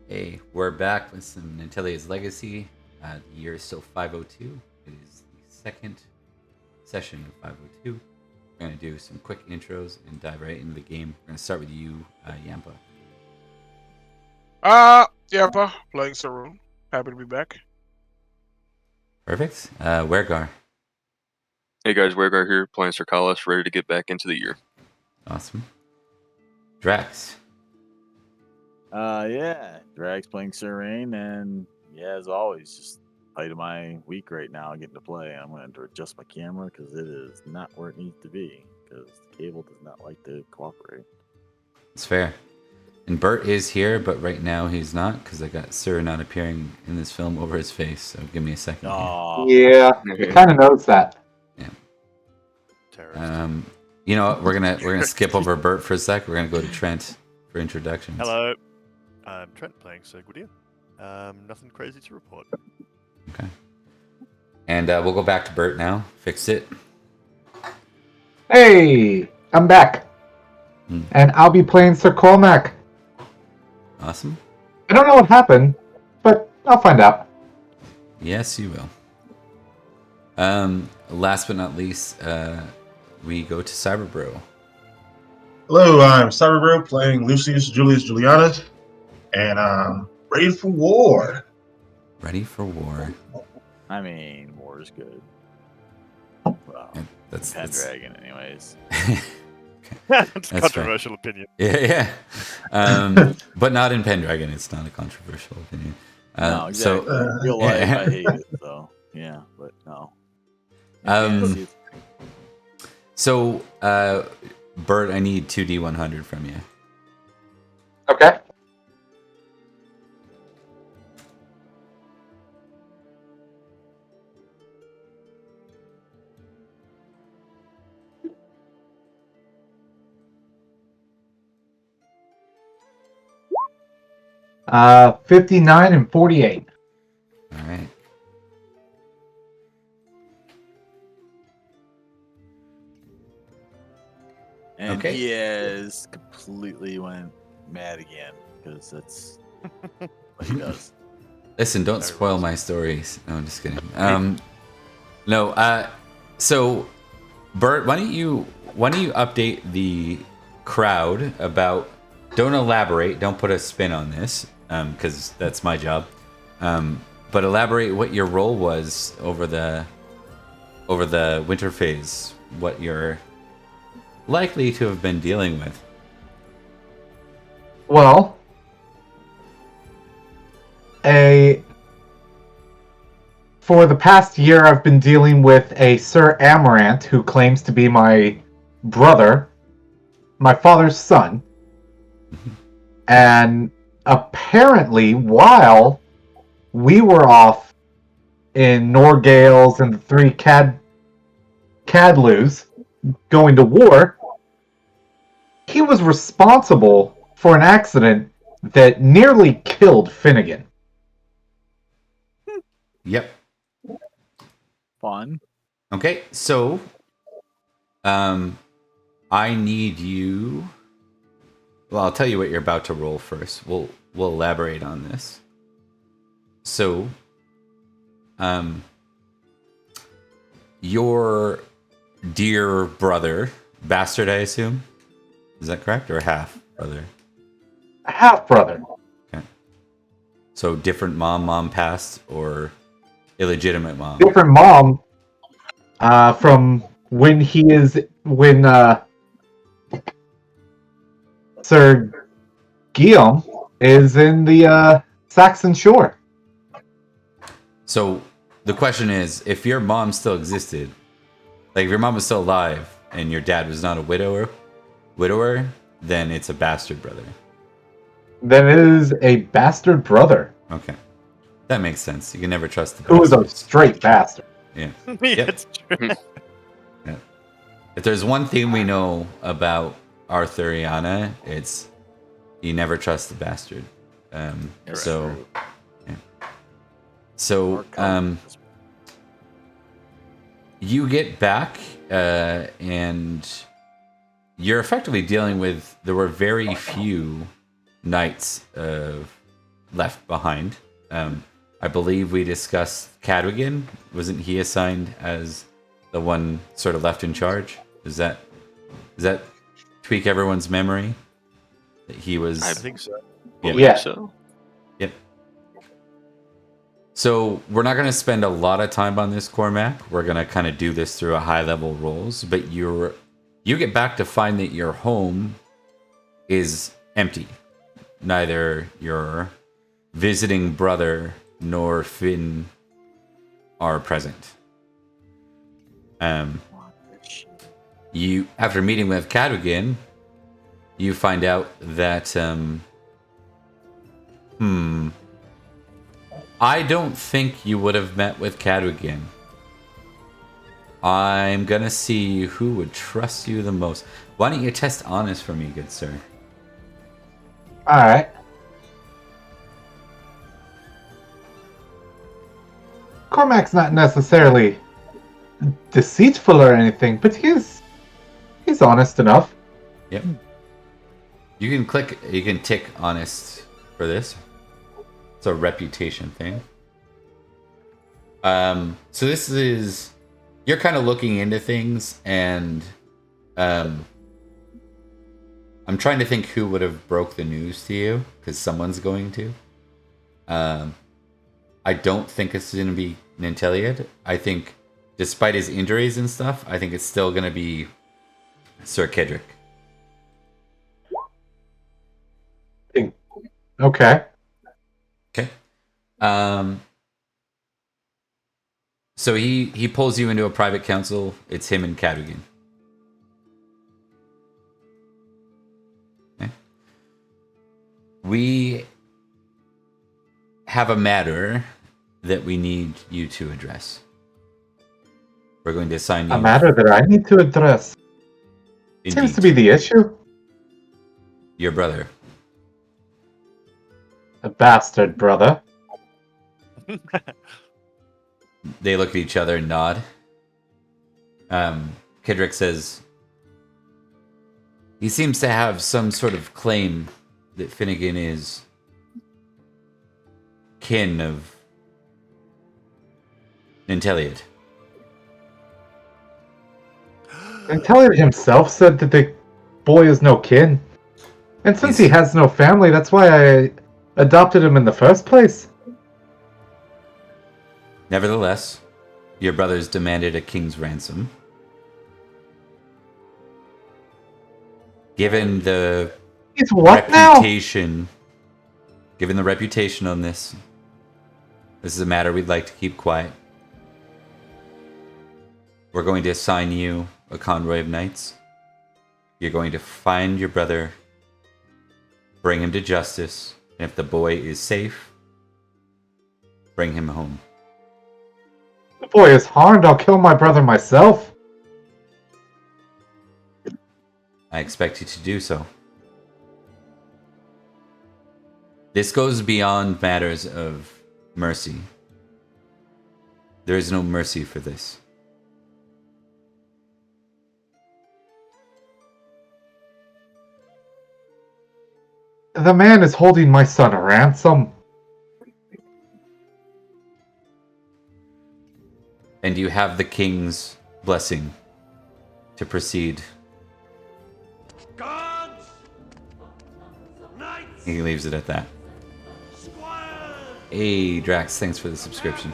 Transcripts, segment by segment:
Hey, we're back with some Nanteleod's Legacy. The year is still 502. It is the second session of 502. We're going to do some quick intros and dive right into the game. We're going to start with you, Yampa. Yampa, playing Saroon. Happy to be back. Perfect. Wergar. Hey guys, Wergar here, playing Sarkalis, ready to get back into the year. Awesome. Drax. Yeah, Drag's playing Serene, and yeah, as always, just height of my week right now, getting to play. I'm going to adjust my camera because it is not where it needs to be because the cable does not like to cooperate. It's fair. And Bert is here, but right now he's not because I got Sir not appearing in this film over his face. So give me a second. Oh, Yeah, it kind of knows that. You know what? We're gonna skip over Bert for a sec. We're gonna go to Trent for introductions. Hello, I'm Trent playing Sir Gwydion. Nothing crazy to report. Okay. And we'll go back to Bert now. Fix it. Hey, I'm back. And I'll be playing Sir Cormac. Awesome. I don't know what happened, but I'll find out. Yes, you will. Last but not least, we go to Cyberbro. Hello, I'm Cyberbro playing Lucius Julius Julianus, and I'm ready for war. Ready for war. I mean, war is good. Well, Yeah, that's Pendragon, anyways. That's That's controversial opinion. Yeah. But not in Pendragon. It's not a controversial opinion. No, exactly. So, In real life, I hate it, so yeah, but no. So, Bert, I need 2D100 from you. Okay. Uh, 59 and 48. All right. And Okay. he has completely went mad again because that's what he does. Listen, don't spoil my stories. No, I'm just kidding. So, Bert, why don't you update the crowd about? Don't elaborate. Don't put a spin on this, because that's my job. But elaborate what your role was over the winter phase. What you're likely to have been dealing with. Well, for the past year, I've been dealing with a Sir Amarant who claims to be my brother, my father's son. And apparently, while we were off in Norgales and the three Cadlus going to war, he was responsible for an accident that nearly killed Finnegan. Yep. Fun. Okay, so I need you. Well, I'll tell you what you're about to roll first. We'll elaborate on this. So, your dear brother, bastard, I assume, is that correct, or half brother? Half brother. Okay. So different mom passed, or illegitimate mom. Different mom. From when Sir Guillaume is in the Saxon Shore. So the question is, if your mom still existed, like if your mom was still alive and your dad was not a widower, then it's a bastard brother. Then it is a bastard brother. Okay, that makes sense. You can never trust the Who is a bastards. straight bastard. Yeah. Yeah, it's true. Yeah. If there's one thing we know about Arthuriana, it's you never trust the bastard. So, yeah. So, you get back, and you're effectively dealing with. There were very few knights of left behind. I believe we discussed Cadwigan. Wasn't he assigned as the one sort of left in charge? Does that tweak everyone's memory? That he was. I think so. Yeah. Believe so. Yep. So we're not going to spend a lot of time on this, Cormac. We're going to kind of do this through a high level rolls, but you get back to find that your home is empty. Neither your visiting brother nor Finn are present. You, after meeting with Cadwigan, you find out that I don't think you would have met with Cadwigan. I'm gonna see who would trust you the most. Why don't you test honest for me, good sir? Alright. Cormac's not necessarily deceitful or anything, but he's honest enough. Yep. You can tick honest for this. It's a reputation thing. So this is, you're kind of looking into things, and I'm trying to think who would have broke the news to you, because someone's going to. I don't think it's going to be Nanteleod. I think, despite his injuries and stuff, I think it's still going to be Sir Cerdic. Okay. Okay. So he pulls you into a private council. It's him and Cadwigan. Okay. We have a matter that we need you to address. We're going to assign you A matter that I need to address. Seems to be the issue. your brother. A bastard brother. They look at each other and nod. Cerdic says, he seems to have some sort of claim that Finnegan is kin of Nanteleod. Nanteleod himself said that the boy is no kin. And since he has no family, that's why I adopted him in the first place. Nevertheless, your brothers demanded a king's ransom. Given the He's what reputation, given the reputation on this is a matter we'd like to keep quiet. We're going to assign you a convoy of knights. You're going to find your brother, bring him to justice, and if the boy is safe, bring him home. The boy is harmed. I'll kill my brother myself. I expect you to do so. This goes beyond matters of mercy. There is no mercy for this. The man is holding my son a ransom. And you have the king's blessing to proceed. Guards! Knights! He leaves it at that. Squires! Hey, Drax, thanks for the subscription.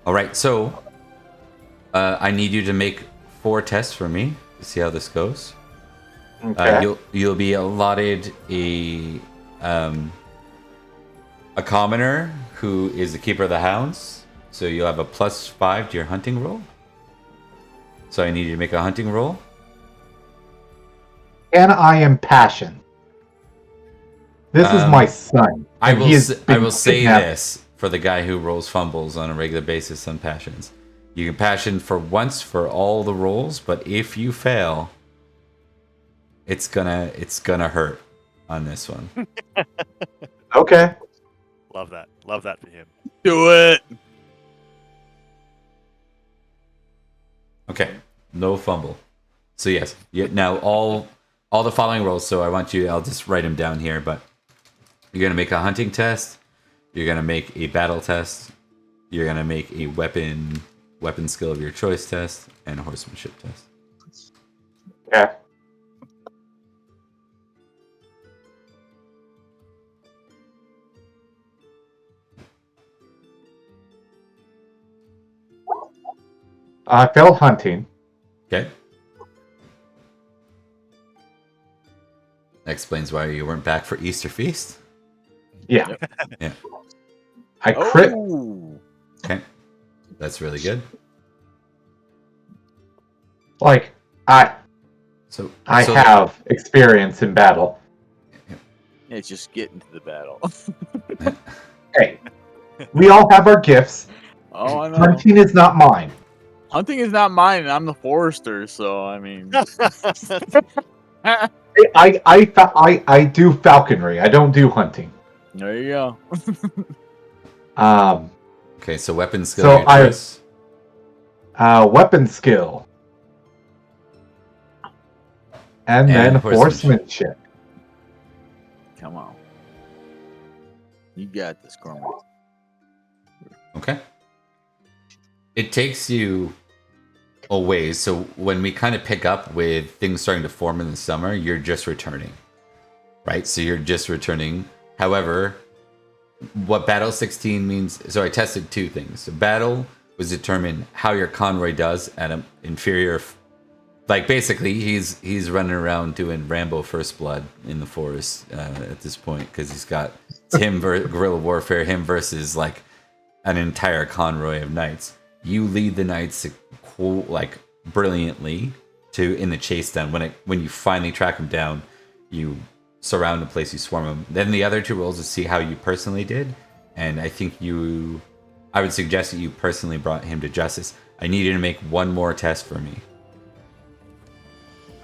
Alright, so I need you to make 4 tests for me to see how this goes. Okay. You'll be allotted a commoner who is the keeper of the hounds. So you'll have a +5 to your hunting roll. So I need you to make a hunting roll. And I am passion. This is my son. I and he has been will say kidnapped. this for the guy who rolls fumbles on a regular basis on passions. You can passion for once for all the rolls, but if you fail, it's gonna hurt on this one. Okay. Love that. Love that for him. Do it. Okay, no fumble. So yes, now all all the following rolls. So I'll just write them down here, but you're going to make a hunting test. You're going to make a battle test. You're going to make a weapon skill of your choice test and a horsemanship test. Yeah. I failed hunting. Okay. That explains why you weren't back for Easter feast. Yeah. Yeah. I crit. Oh, Okay. That's really good. Like, I So have experience in battle. yeah, just get into the battle. Hey, we all have our gifts. Oh, I know. Hunting is not mine. Hunting is not mine, and I'm the forester, so I mean. I do falconry. I don't do hunting. There you go. Okay, so weapon skill So of your choice. Weapon skill. And then horsemanship. Come on. You got this, Cormac. Okay. It takes you a ways. So when we kind of pick up with things starting to form in the summer, you're just returning. Right? So you're just returning. However, what Battle 16 means... So I tested two things. So battle was determine how your convoy does at an inferior... Like, basically, he's running around doing Rambo First Blood in the forest at this point. Because he's got guerrilla warfare, him versus, like, an entire convoy of knights. You lead the knights like brilliantly in the chase down. When you finally track him down, you surround the place, you swarm him. Then the other two rolls to see how you personally did, and I think I would suggest that you personally brought him to justice. I need you to make one more test for me.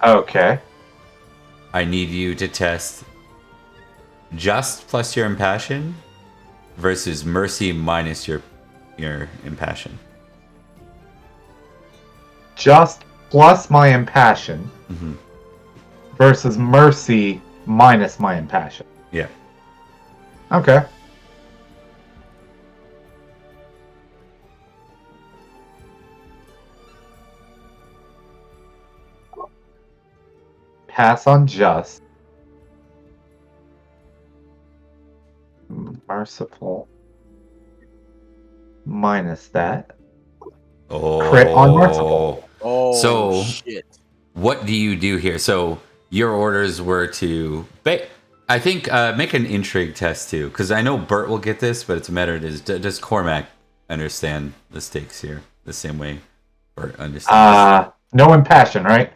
Okay. I need you to test just plus your impassion versus mercy minus your impassion. Just plus my impassion versus mercy minus my impassion. Yeah. Okay. Pass on just. Merciful. Minus that. Oh. Crit on merciful. Oh, So- shit. What do you do here? So your orders were to, I think, make an intrigue test too, because I know Bert will get this, but it's a matter of does Cormac understand the stakes here the same way Bert understands? No impassion, right?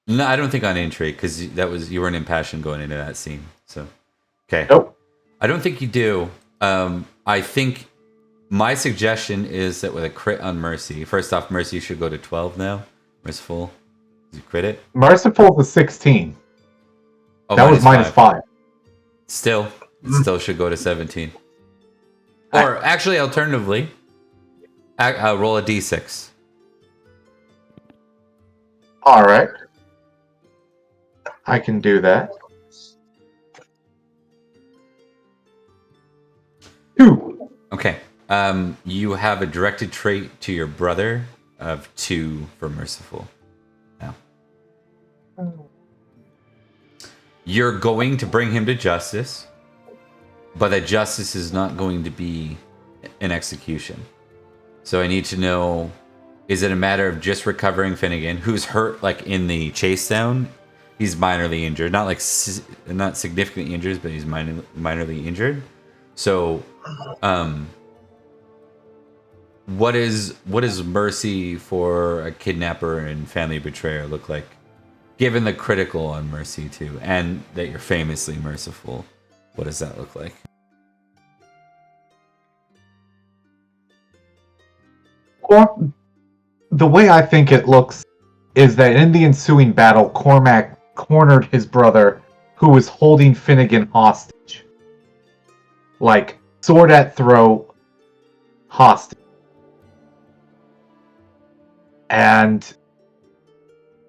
No, I don't think on intrigue, because you weren't impassioned going into that scene. So, okay. Nope. I don't think you do. I think my suggestion is that with a crit on mercy, first off, mercy should go to 12 now. Merciful. Did you crit it? Merciful is 16. Oh, that was minus 5. Still, it still should go to 17. Or actually, alternatively, roll a d6. All right. I can do that. 2. Okay. You have a directed trait to your brother of 2 for merciful. Now, you're going to bring him to justice, but that justice is not going to be an execution. So I need to know: is it a matter of just recovering Finnegan, who's hurt like in the chase down? He's minorly injured, not not significantly injured, but he's minorly injured. So, what is mercy for a kidnapper and family betrayer look like, given the critical on mercy too, and that you're famously merciful? What does that look like? Well, the way I think it looks is that in the ensuing battle, Cormac cornered his brother, who was holding Finnegan hostage. Like, sword at throat, hostage. And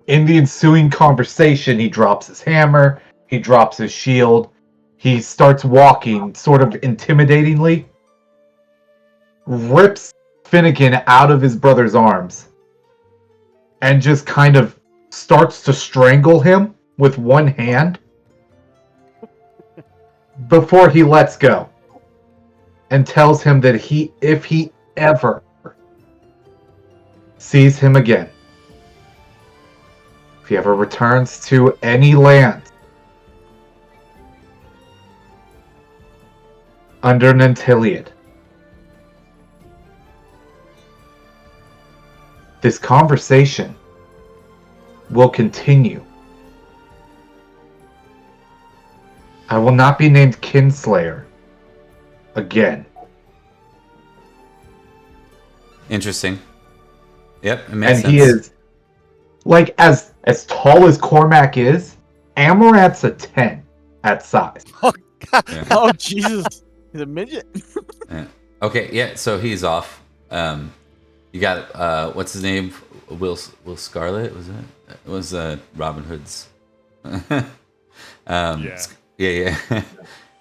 in the ensuing conversation, he drops his hammer, he drops his shield, he starts walking sort of intimidatingly, rips Finnegan out of his brother's arms, and just kind of starts to strangle him with one hand before he lets go, and tells him that if he ever sees him again, if he ever returns to any land under Nanteleod, this conversation will continue. I will not be named Kinslayer again. Interesting. Yep, it makes And sense. he is, like, as tall as Cormac is, Amaranth's a 10 at size. Yeah. Oh, Jesus. He's a midget. Okay, yeah, so he's off. You got what's his name? Will Scarlet, was it? It was Robin Hood's. Yeah. Yeah.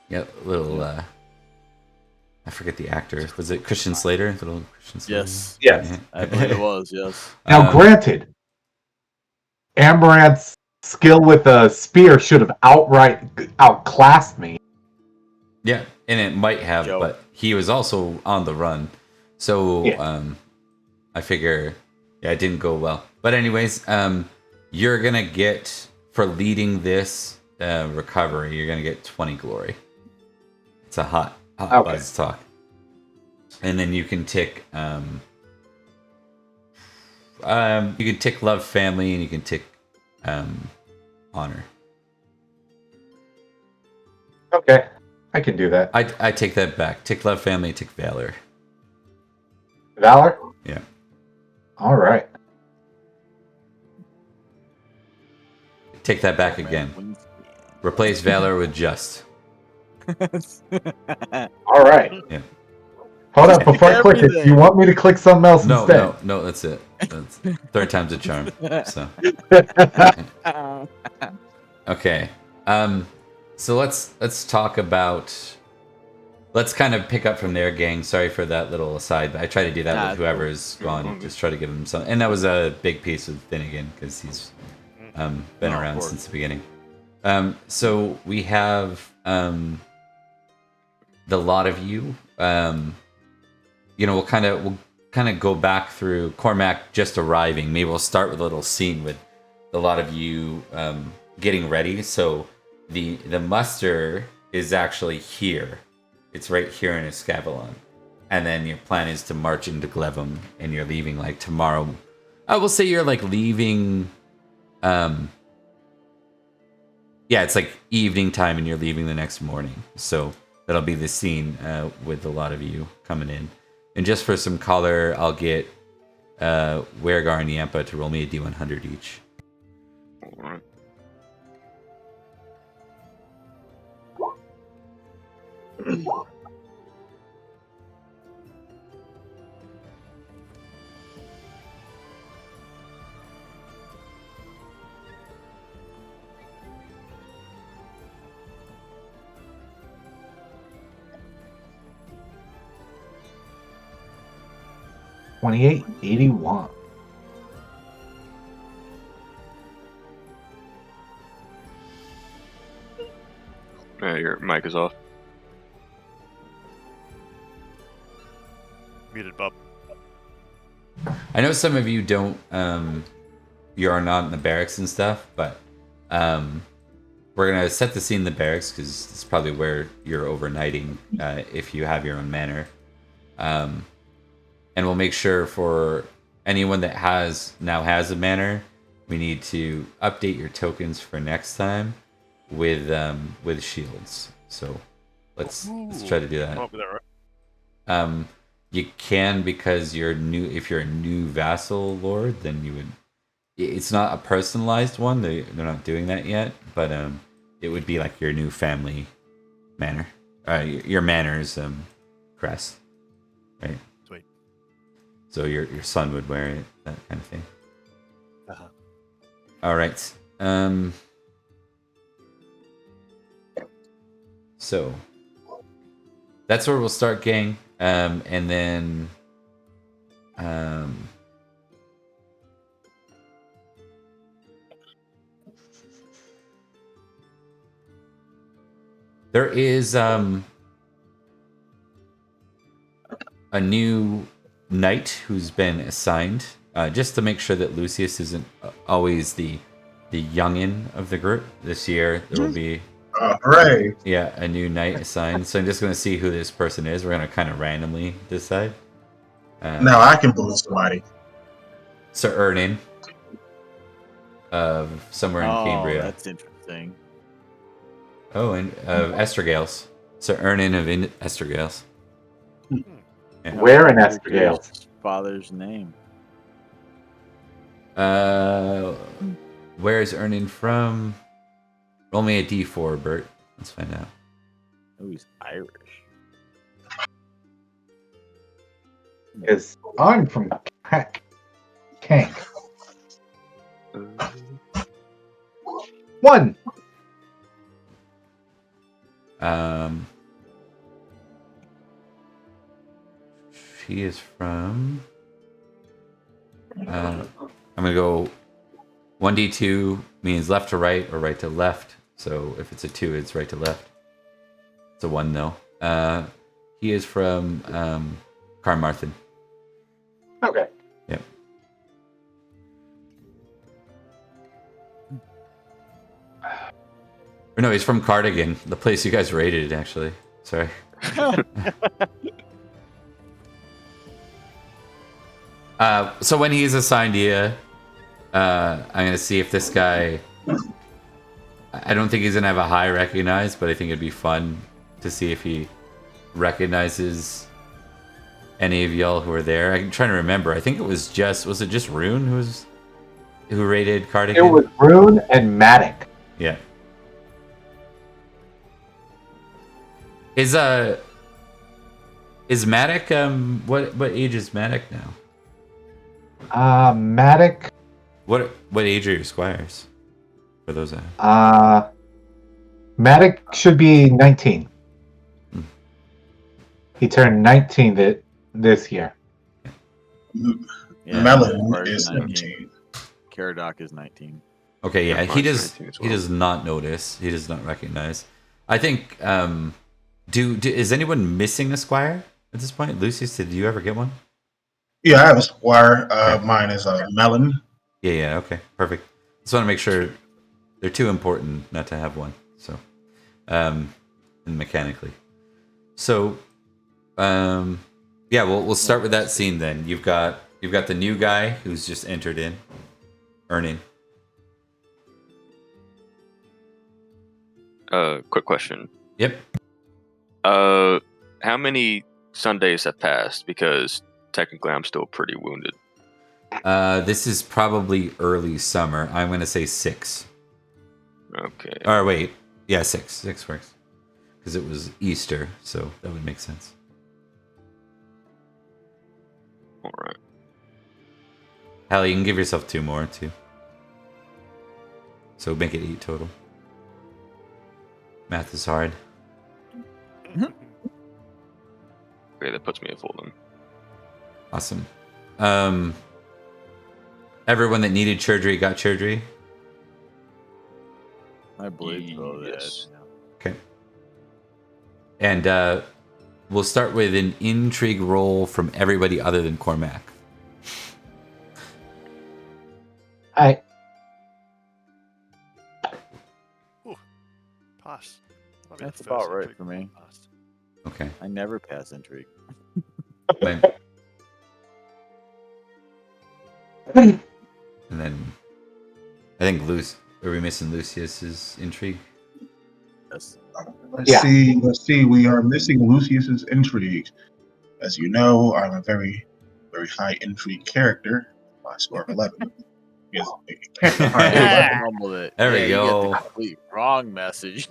Yeah, little I forget the actor. Was it Christian Slater? Little Christian Slater? Yes. Yes. I believe it was, yes. Now, granted, Amaranth's skill with a spear should have outright outclassed me. Yeah, and it might have, Joe. but he was also on the run. So I figure it didn't go well. But anyways, you're gonna get, for leading this recovery, you're gonna get 20 glory. It's a hot buzz talk. And then you can tick you can tick love family, and you can tick honor. Okay, I can do that. I take that back. Tick love family, tick valor. Valor? Yeah. All right. Take that back again. Replace valor with just. All right. Yeah. Hold up, before I click it, do you want me to click something else instead? No, that's it. That's third time's a charm. So okay. So let's talk about. Let's kind of pick up from there, gang. Sorry for that little aside, but I try to do that with whoever's gone. Just try to give them some, and that was a big piece of Finnegan because he's been around since the beginning. So we have the lot of you. We'll kind of go back through Cormac just arriving. Maybe we'll start with a little scene with a lot of you getting ready. So the muster is actually here. It's right here in Escavalon. And then your plan is to march into Glevum, and you're leaving like tomorrow. I will say you're like leaving. It's like evening time, and you're leaving the next morning. So that'll be the scene with a lot of you coming in. And just for some color, I'll get Wergar and Yampa to roll me a D100 each. Alright. $28.81. Your mic is off. Muted, Bob. I know some of you don't, you are not in the barracks and stuff, but we're going to set the scene in the barracks because it's probably where you're overnighting if you have your own manor. And we'll make sure for anyone that now has a manor, we need to update your tokens for next time with shields. So let's try to do that. I'll be there, right? You can, because you're new. If you're a new vassal lord, then you would. It's not a personalized one. They're not doing that yet, but it would be like your new family manor, your manor's crest, right? Sweet. So your son would wear it, that kind of thing. All right. So that's where we'll start, gang. And then there is a new knight who's been assigned, just to make sure that Lucius isn't always the youngin of the group. This year there will be Hooray! a new knight assigned. So I'm just going to see who this person is. We're going to kind of randomly decide. Now I can bully somebody. Sir Ernin of somewhere in Cambria. That's interesting. Oh, and of Estergales. Sir Ernin of Estergales. Yeah. Where in Escavalon? His father's name. Where is Ernin from? Roll me a d4, Bert. Let's find out. Oh, he's Irish. Is I'm from Kank. 1. She is from. I'm gonna go. 1d2 means left to right or right to left. So if it's a 2, it's right to left. It's a 1 though. He is from Carmarthen. Okay. Yep. Or no, he's from Cardigan, the place you guys raided, actually. Sorry. So when he's assigned you, I'm gonna see if this guy. I don't think he's gonna have a high recognize, but I think it'd be fun to see if he recognizes any of y'all who are there. I'm trying to remember. I think it was just Rune who raided Cardigan? It was Rune and Matic. Yeah. Is Matic what age is Matic now? Matic. What age are your squires? For those Matic should be 19. He turned 19 this year. Yeah, Merlin Bart is 19. Caradoc is 19. Okay, yeah, Yeah, he mine's does. 19 as He well. does not notice. He does not recognize. I think. Is anyone missing a squire at this point? Lucius, did you ever get one? Yeah, I have a squire. Okay. Mine is Melon. Yeah. Okay, perfect. Just want to make sure they're too important not to have one. So, and mechanically. So, yeah, we'll start with that scene then. You've got the new guy who's just entered in, Erning. Quick question. Yep. How many Sundays have passed? Because technically I'm still pretty wounded. This is probably early summer. I'm gonna say 6. Okay. Or wait, yeah, 6. 6 works because it was Easter, so that would make sense. All right. Hallie, you can give yourself 2 more too. So make it 8 total. Math is hard. Okay, that puts me at full then. Awesome. Everyone that needed surgery got surgery. I believe so. Yes. Okay. And we'll start with an intrigue roll from everybody other than Cormac. I Pass. That'll be the That's first about right intrigue for me. passed. Okay. I never pass intrigue. Then- and then I think are we missing Lucius's intrigue? Yes. Let's Yeah. see. We are missing Lucius's intrigue. As you know, I'm a very, very high intrigue character. My score of 11. Yes, it can't be hard. Yeah. Fumbled it. There we You get go. the complete wrong message.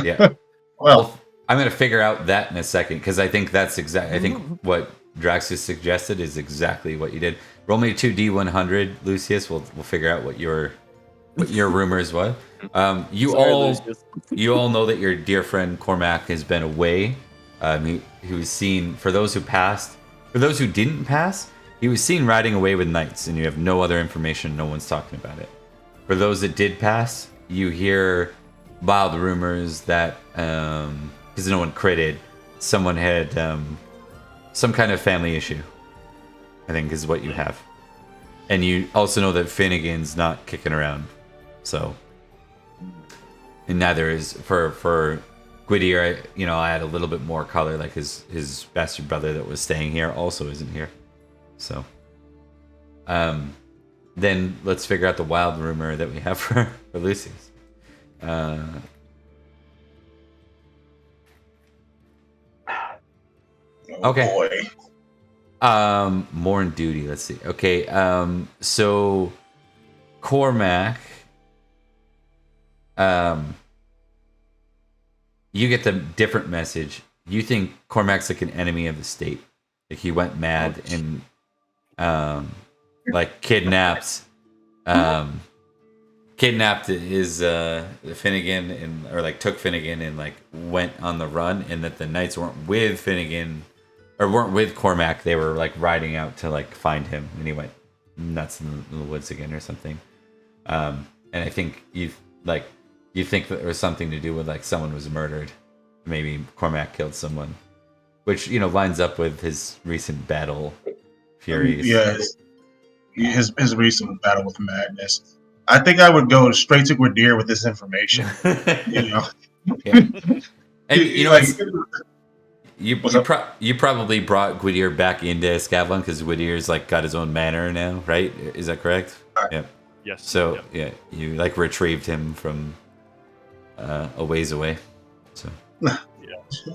Yeah. Well, I'm gonna figure out that in a second because I think that's exact. I think what Drax has suggested is exactly what you did. Roll me a 2d100, Lucius. We'll figure out what your rumors was. You Sorry, all Lucius. you all know that your dear friend Cormac has been away. He was seen, for those who passed, for those who didn't pass, he was seen riding away with knights, and you have no other information. No one's talking about it. For those that did pass, you hear wild rumors that because no one critted, someone had some kind of family issue. I think is what you have, and you also know that Finnegan's not kicking around, so. And neither is for Gwydir. I add a little bit more color, like his bastard brother that was staying here also isn't here. So, then let's figure out the wild rumor that we have for Lucius. Okay. Boy. More in duty. Let's see. Okay. So Cormac. You get the different message. You think Cormac's like an enemy of the state. Like he went mad and like kidnapped his Finnegan or took Finnegan and like went on the run, and that the knights weren't with Finnegan or weren't with Cormac. They were like riding out to like find him, and he went nuts in the woods again or something. And I think you think that there was something to do with like someone was murdered. Maybe Cormac killed someone, which lines up with his recent battle furies. Yeah, his recent battle with madness. I think I would go straight to Gwydir with this information. Yeah. And you probably brought Gwydir back into Escavalon because Gwydier's like got his own manor now, right? Is that correct? Yeah. Yes. So yeah, you like retrieved him from a ways away. So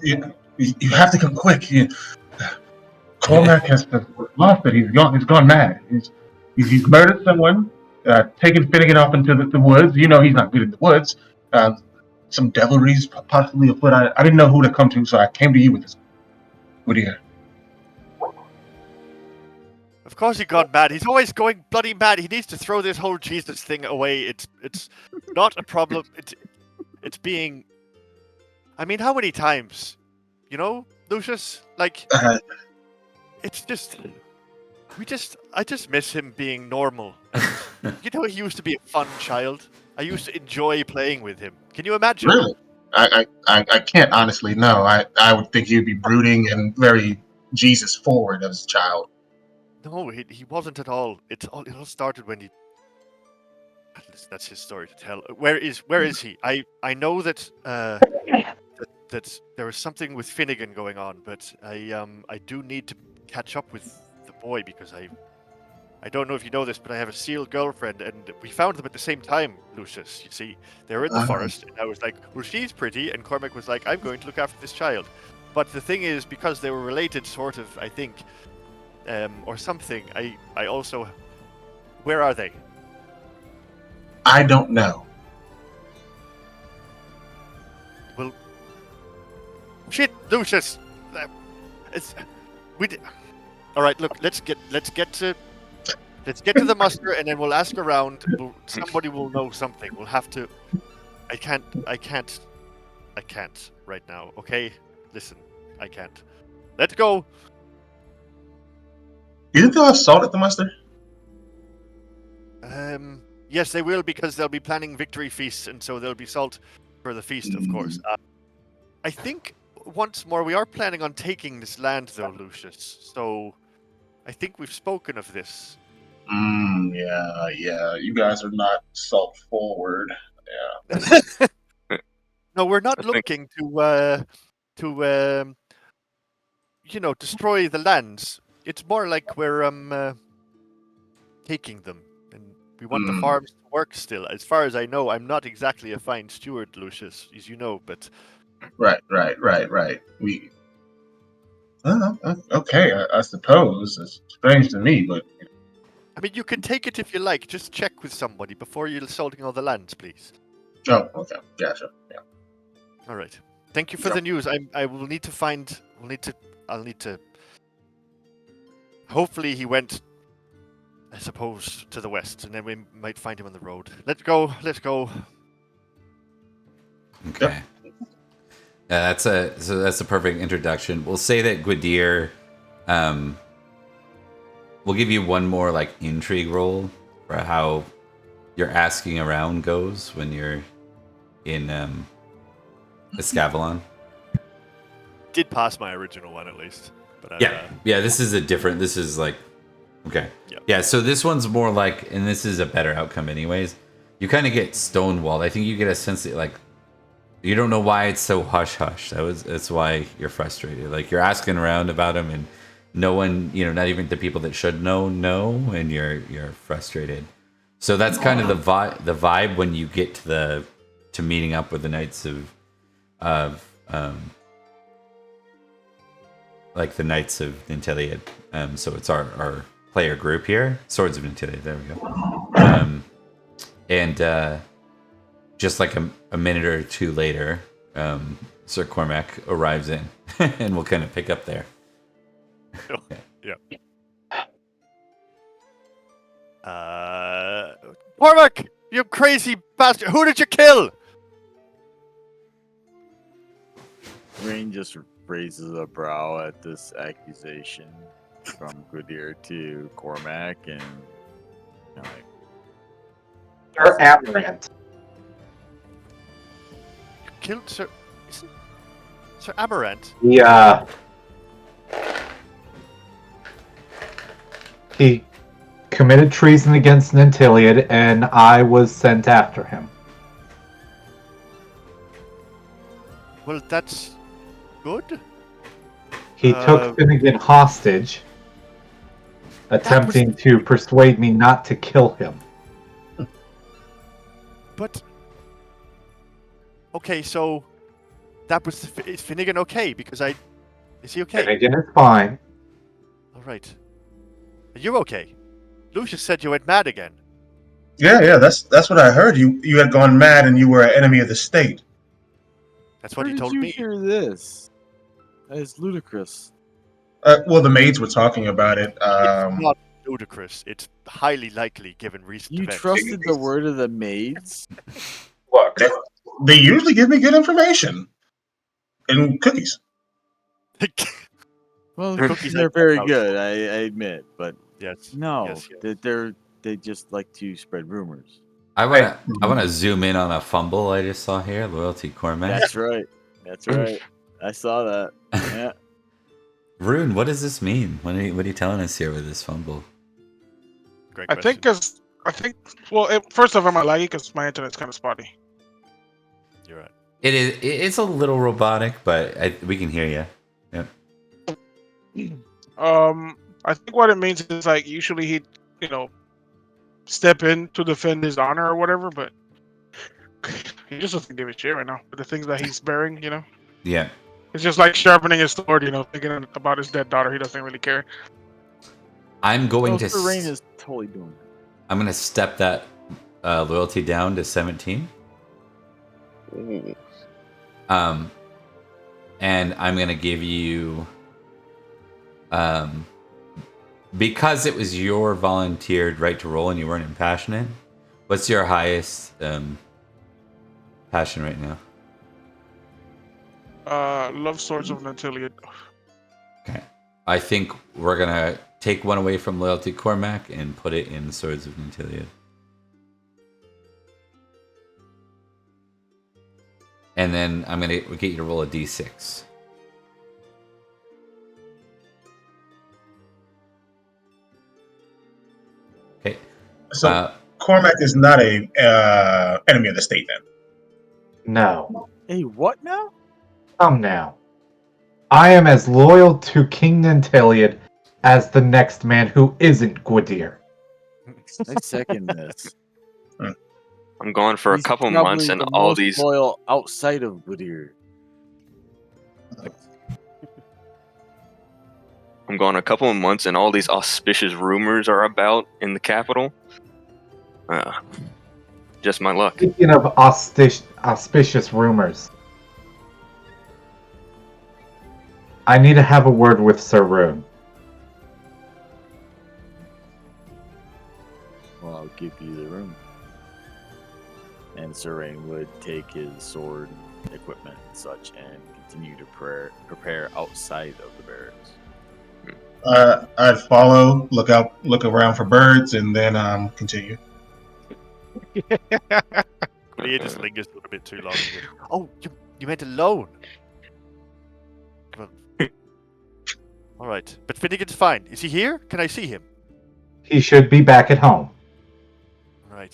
you have to come quick. Cormac has lost it. He's gone mad. He's murdered someone, taken Finnegan off into the woods. He's not good in the woods. Some devilry's possibly afoot. I didn't know who to come to, so I came to you with this. What do you? Of course he got mad. He's always going bloody mad. He needs to throw this whole Jesus thing away. It's not a problem. It's being. I mean, how many times? Lucius? It's just. I just miss him being normal. He used to be a fun child. I used to enjoy playing with him. Can you imagine? Really? I can't honestly. No, I would think he'd be brooding and very Jesus forward as a child. No, he wasn't at all. It all started when he. That's his story to tell. Where is he? I know that that there was something with Finnegan going on, but I do need to catch up with the boy because I don't know if you know this, but I have a sealed girlfriend, and we found them at the same time, Lucius. You see, they were in the forest, and I was like, well, she's pretty, and Cormac was like, I'm going to look after this child. But the thing is, because they were related, sort of, I think, or something, I also... Where are they? I don't know. Well... Shit, Lucius! Alright, look, let's get to the muster, and then we'll ask around. Somebody will know something. We'll have to... I can't right now, okay? Listen, I can't. Let's go! You think they'll have salt at the muster? Yes, they will, because they'll be planning victory feasts, and so there'll be salt for the feast, of course. I think, once more, we are planning on taking this land, though, Lucius. So, I think we've spoken of this. Yeah. You guys are not salt forward. Yeah. No, we're not looking to destroy the lands. It's more like we're taking them, and we want the farms to work still. As far as I know, I'm not exactly a fine steward, Lucius, as you know, but... Right. Okay, I suppose. It's strange to me, but... I mean, you can take it if you like. Just check with somebody before you're assaulting all the lands, please. Oh, okay. Gotcha. Yeah. All right. Thank you for the news. I'll need to hopefully he went, I suppose, to the west, and then we might find him on the road. Let's go. Let's go. Okay. Yeah, that's a perfect introduction. We'll say that Gwydir, we'll give you one more like intrigue roll for how your asking around goes when you're in Escavalon. Did pass my original one at least. But Yeah. This is a different. This is like, okay. Yep. Yeah. So this one's more like, and this is a better outcome, anyways. You kind of get stonewalled. I think you get a sense that like, you don't know why it's so hush hush. That's why you're frustrated. Like you're asking around about him, and no one, not even the people that should know, and you're frustrated. So that's kind of the vibe when you get to meeting up with the Knights of like the Knights of Nanteleod. So it's our player group here, Swords of Nanteleod. There we go. And just like a minute or two later, Sir Cormac arrives in, and we'll kind of pick up there. Yeah. Cormac, you crazy bastard! Who did you kill? Rain just raises a brow at this accusation from Gwydir to Cormac, and like, They're aberrant. You killed Sir Aberrant. Yeah. He committed treason against Nanteleod, and I was sent after him. Well, that's good. He took Finnegan hostage, attempting to persuade me not to kill him. But okay, so that was is Finnegan okay? Because is he okay? Finnegan is fine. All right. Are you okay? Lucius said you went mad again. Yeah, that's what I heard. You had gone mad and you were an enemy of the state. That's what where he told did you me. hear this? That is ludicrous. Well, the maids were talking about it. It's not ludicrous. It's highly likely given recent You events. trusted the word of the maids? Look, They usually give me good information and cookies. Well, the Cookies they're like very house. good, I admit, but Yes. no, Yes, yes. they just like to spread rumors. I wanna zoom in on a fumble I just saw here. Loyalty Cormac. That's right. That's right. I saw that. Yeah. Rune, what does this mean? What are you telling us here with this fumble? Great I question. think, well, first off, I'm not laggy because my internet's kind of spotty. You're right. It's a little robotic, but we can hear you. Yeah. I think what it means is like usually he'd, step in to defend his honor or whatever, but he just doesn't give a shit right now with the things that he's bearing, Yeah. It's just like sharpening his sword, thinking about his dead daughter. He doesn't really care. I'm going to. Sir Rain is totally doing it. I'm going to step that loyalty down to 17. Ooh. And I'm going to give you, because it was your volunteered right to roll and you weren't impassionate, what's your highest passion right now? Love Swords of Nanteleod. Okay. I think we're going to take one away from Loyalty Cormac and put it in Swords of Nanteleod. And then I'm going to get you to roll a d6. Okay. So Cormac is not a enemy of the state then. no. Hey, what now? Come now. I am as loyal to King Nanteleod as the next man who isn't Gwydir. I second this. I'm gone for He's a couple probably months and the all most these. loyal outside of Gwydir. I'm gone a couple of months and all these auspicious rumors are about in the capital. Just my luck. Speaking of auspicious rumors, I need to have a word with Sir Rune. Well, I'll give you the room. And Sir Rain would take his sword, equipment, and such, and continue to prepare outside of the barracks. I'd follow, look around for birds, and then continue. He just lingers a bit too long. Oh, you meant alone. Well, all right, but Finnegan's fine. Is he here? Can I see him? He should be back at home. All right.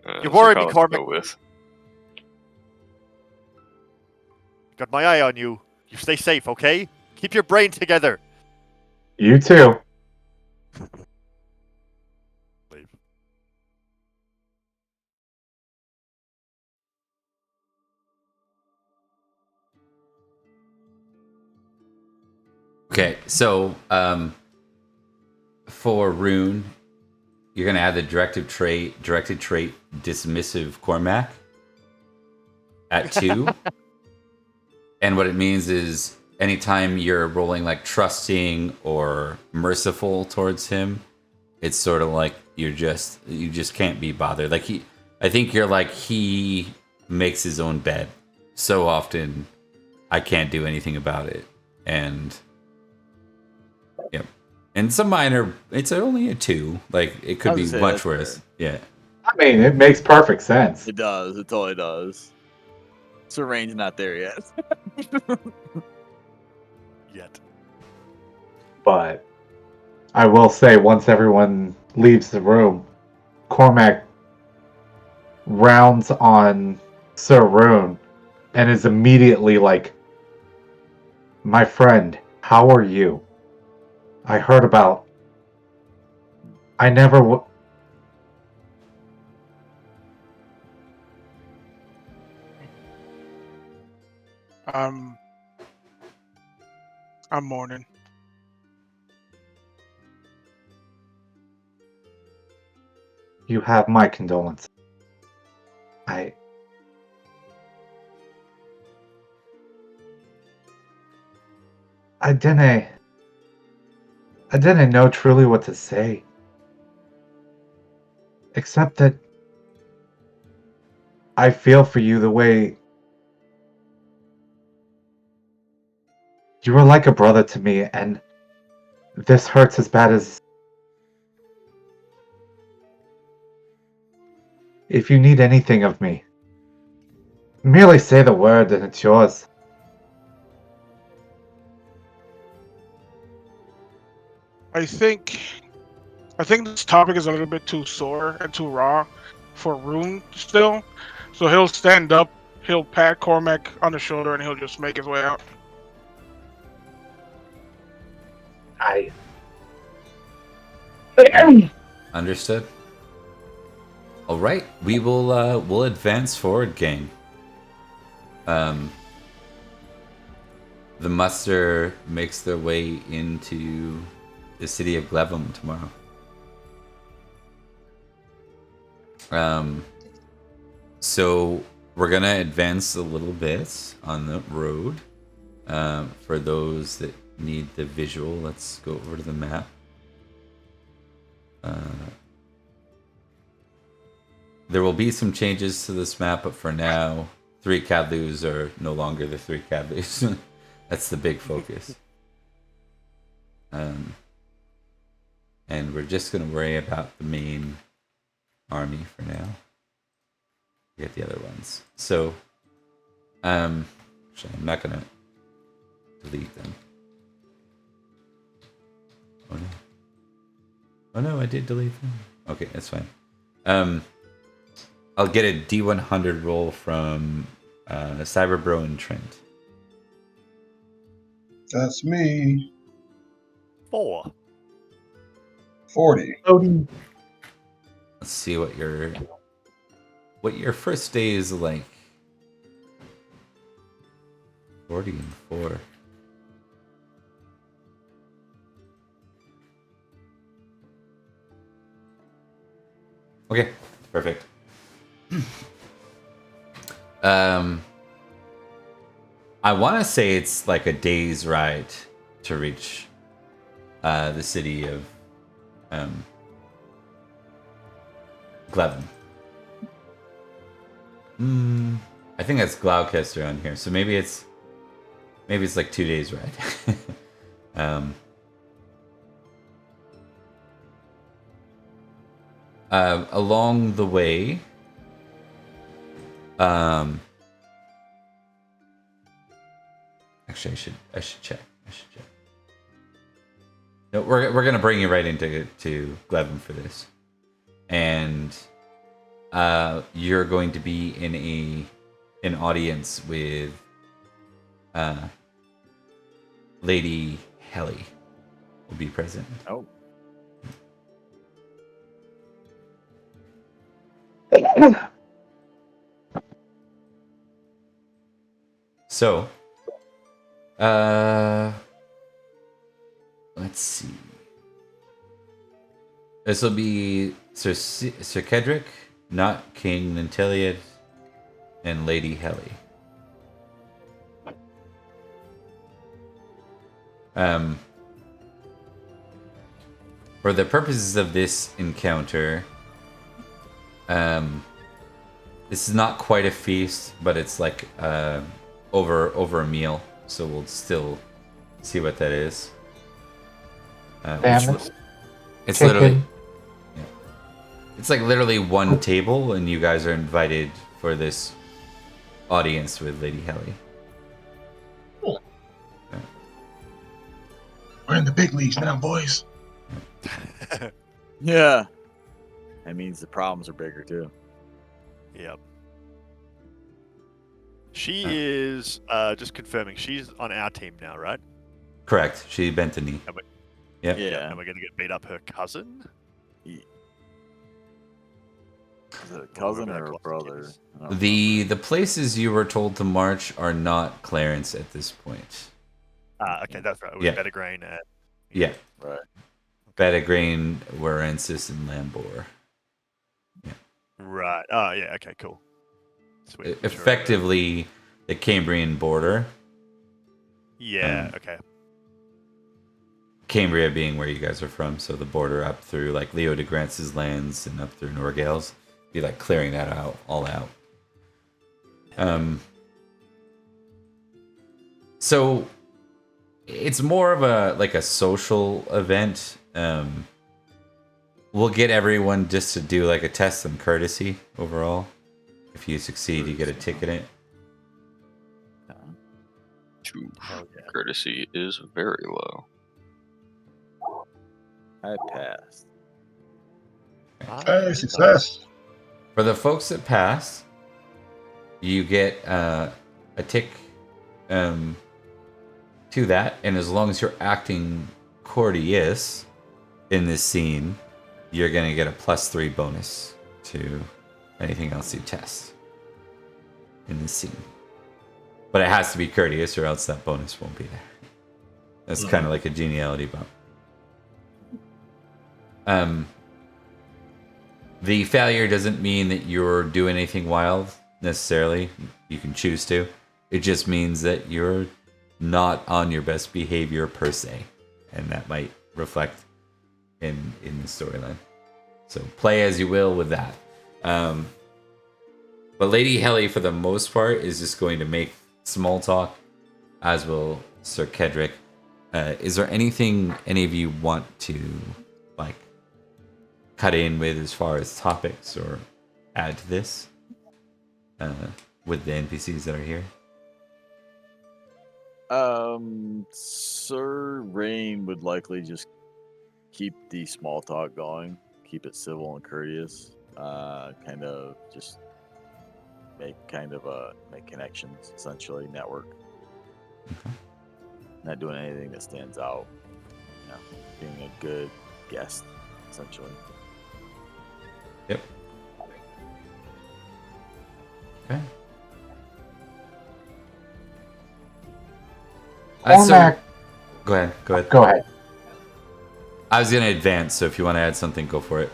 Sir worried me, Collis Cormac. go with. Got my eye on you. You stay safe, okay? Keep your brain together. You too. Leave. Okay, so for Rune, you're gonna add the directed trait dismissive Cormac at 2. And what it means is anytime you're rolling like trusting or merciful towards him, it's sort of like you just can't be bothered. Like I think you're like he makes his own bed so often I can't do anything about it. And yep. And some minor, it's only a 2. Like it could be much worse. Yeah. I mean, it makes perfect sense. It does. It totally does. Sir Rain's not there yet. Yet. But I will say, once everyone leaves the room, Cormac rounds on Sir Rune and is immediately like, "My friend, how are you? I heard about... I never... I'm mourning. You have my condolences. I didn't know truly what to say. Except that I feel for you the way you were like a brother to me, and this hurts as bad as... If you need anything of me, merely say the word and it's yours. I think this topic is a little bit too sore and too raw for Rune still. So he'll stand up, he'll pat Cormac on the shoulder, and he'll just make his way out. Understood. All right, we will we'll advance forward, gang. The muster makes their way into the city of Glevum tomorrow. So we're gonna advance a little bit on the road. For those that need the visual, let's go over to the map. There will be some changes to this map, but for now, 3 Cadlus are no longer the 3 Cadlus. That's the big focus. And we're just going to worry about the main army for now. Get the other ones. So, actually, I'm not going to delete them. Oh no. Oh no, I did delete them. Okay, that's fine. I'll get a D100 roll from Cyberbro and Trent. That's me. 4. 40. Let's see what your first day is like. 40 and 4. Okay, perfect. I want to say it's like a day's ride to reach the city of Glevum. I think that's Gloucester on here, so maybe it's like 2 days ride. Along the way, actually, I should check. No, we're gonna bring you right into Glevum for this, and you're going to be in an audience with Lady Helly will be present. Oh. So, let's see. This will be Sir Cerdic, not King Nanteleod, and Lady Helly. For the purposes of this encounter, this is not quite a feast, but it's like over a meal, so we'll still see what that is. It's literally, it's like literally one table, and you guys are invited for this audience with Lady Helly. Cool. We're in the big leagues now, boys. Yeah. That means the problems are bigger too. Yep. She is just confirming. She's on our team now, right? Correct. She bent the knee. Yep. Yeah. And we're going to get beat up her cousin. Is it a cousin or a brother? The places you were told to march are not Clarence at this point. Okay, that's right. It was Yeah. Pendragon and Yeah. Right. Betagrain, Warensis, and Lambor. right. Oh, yeah. Okay, cool. Sweet. Effectively, the Cambrian border. Yeah. Okay. Cambria being where you guys are from, so the border up through like Leo de Grance's lands and up through Norgale's. Be like clearing that all out. So it's more of a social event. We'll get everyone just to do like a test on courtesy overall. If you succeed, you get a ticket in. Courtesy is very low. I passed. Hey, success. For the folks that pass, you get a tick to that, and as long as you're acting courteous in this scene, you're gonna get a +3 bonus to anything else you test in this scene. But it has to be courteous, or else that bonus won't be there. That's kind of like a geniality bump. The failure doesn't mean that you're doing anything wild necessarily. You can choose to. It just means that you're not on your best behavior per se, and that might reflect in the storyline. So play as you will with that. But Lady Helly, for the most part, is just going to make small talk, as will Sir Cerdic. Is there anything any of you want to like cut in with as far as topics or add to this with the NPCs that are here? Sir Rain would likely just keep the small talk going, keep it civil and courteous, kind of just make connections, essentially, network. Okay. Not doing anything that stands out, being a good guest, essentially. Yep. Okay. Cormac, Go ahead. go ahead. I was gonna advance, so if you want to add something, go for it.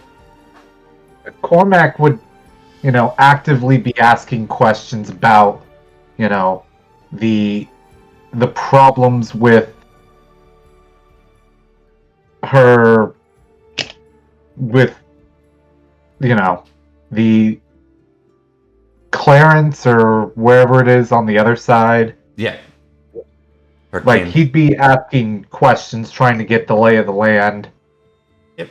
Cormac would, actively be asking questions about, the problems with her, with, the Clarence or wherever it is on the other side. Yeah. Her Like, kin. he'd be asking questions, trying to get the lay of the land. Yep.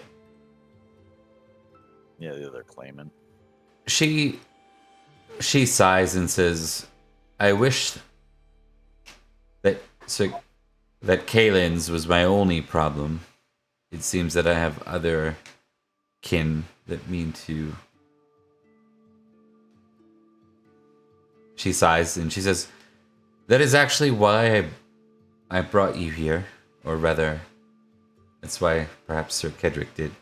Yeah, the other claimant. She sighs and says, "I wish that Kalen's was my only problem. It seems that I have other kin that mean to." She sighs and she says, "That is actually why I brought you here, or rather, that's why perhaps Sir Kedrick did.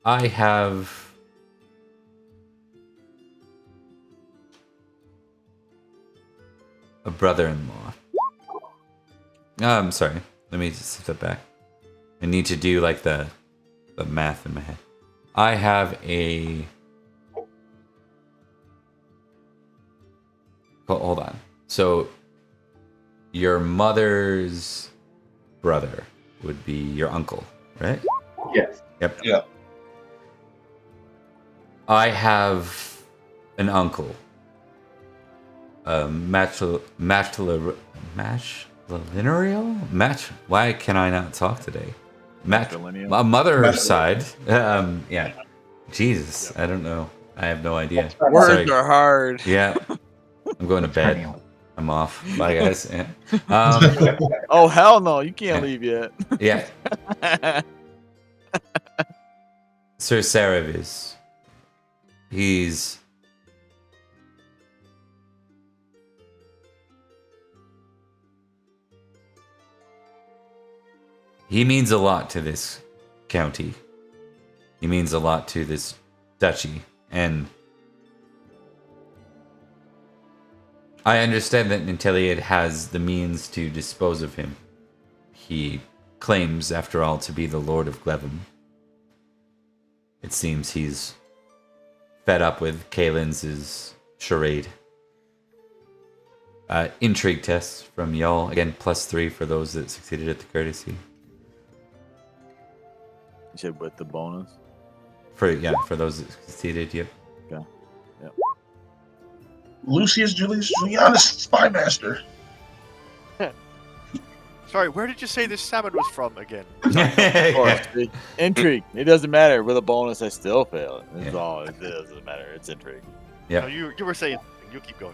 I have a brother-in-law." I'm sorry. Let me just step back. I need to do like the math in my head. I have a... Hold on. So, your mother's brother would be your uncle, right? Yes. Yep. Yeah. I have an uncle. Matrilineal? Why can I not talk today? Matrilineal? My mother's Matrilineal. side. Yeah. Jesus, I don't know. I have no idea. Words Sorry. are hard. Yeah. I'm going to bed. I'm off. Bye, guys. Yeah. Oh, hell no. You can't Yeah. leave yet. Yeah. Sir Saravis. He means a lot to this county. He means a lot to this duchy. And I understand that Nanteleod has the means to dispose of him. He claims, after all, to be the Lord of Glevum. It seems he's fed up with Kalen's charade. Intrigue tests from y'all. Again, +3 for those that succeeded at the courtesy. You said with the bonus? For those that succeeded, yep. Okay. Yep. Lucius Julius Julianus, spy master. Sorry, where did you say this salmon was from again? Of course. Intrigue. It doesn't matter. With a bonus, I still fail. That's Yeah. all. It doesn't matter. It's intrigue. Yeah. No, you were saying. You keep going.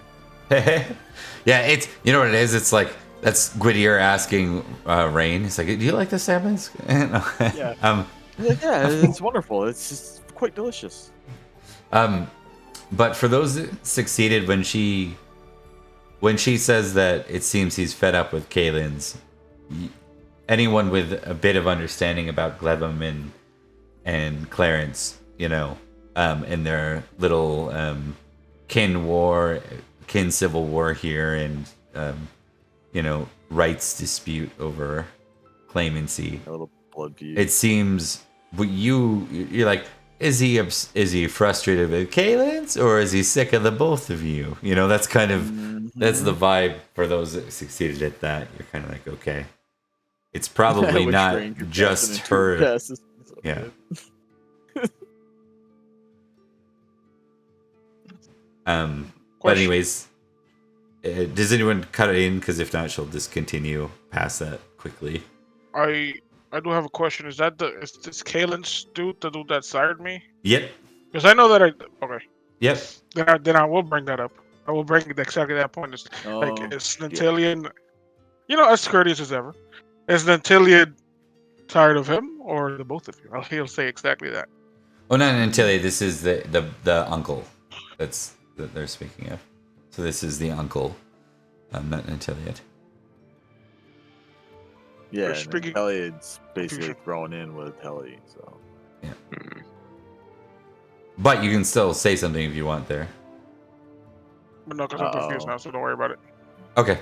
Yeah, it's, you know what it is? It's like, that's Gwydier asking Rain. It's like, do you like the salmons? Yeah. Yeah, it's wonderful. It's just quite delicious. But for those that succeeded, when she says that it seems he's fed up with Kalen's, anyone with a bit of understanding about Glevum and Clarence, and their little kin civil war here, and rights dispute over claimancy. A little blood feud. It seems, but you're like, is he frustrated with Kalen's, or is he sick of the both of you? That's kind of that's the vibe for those that succeeded at that. You're kind of like, okay, it's probably Which not ranger just tested her. and tests is so Yeah. good. But anyways, does anyone cut it in? Because if not, she'll discontinue past that quickly. I do have a question. Is this Kalen's dude, the dude that sired me? Yep. Because I know that okay. Yep. Then I will bring that up. I will bring exactly that point. It's Nanteleod, as courteous as ever. Is Nanteleod tired of him, or the both of you? He'll say exactly that. Oh, not Nanteleod. This is the uncle that they're speaking of. So this is the uncle, not Nanteleod. Yeah, We're and speaking- Elliott's basically thrown in with Helly, so. Yeah. But you can still say something if you want there. But no, because I'm confused now, so don't worry about it. Okay.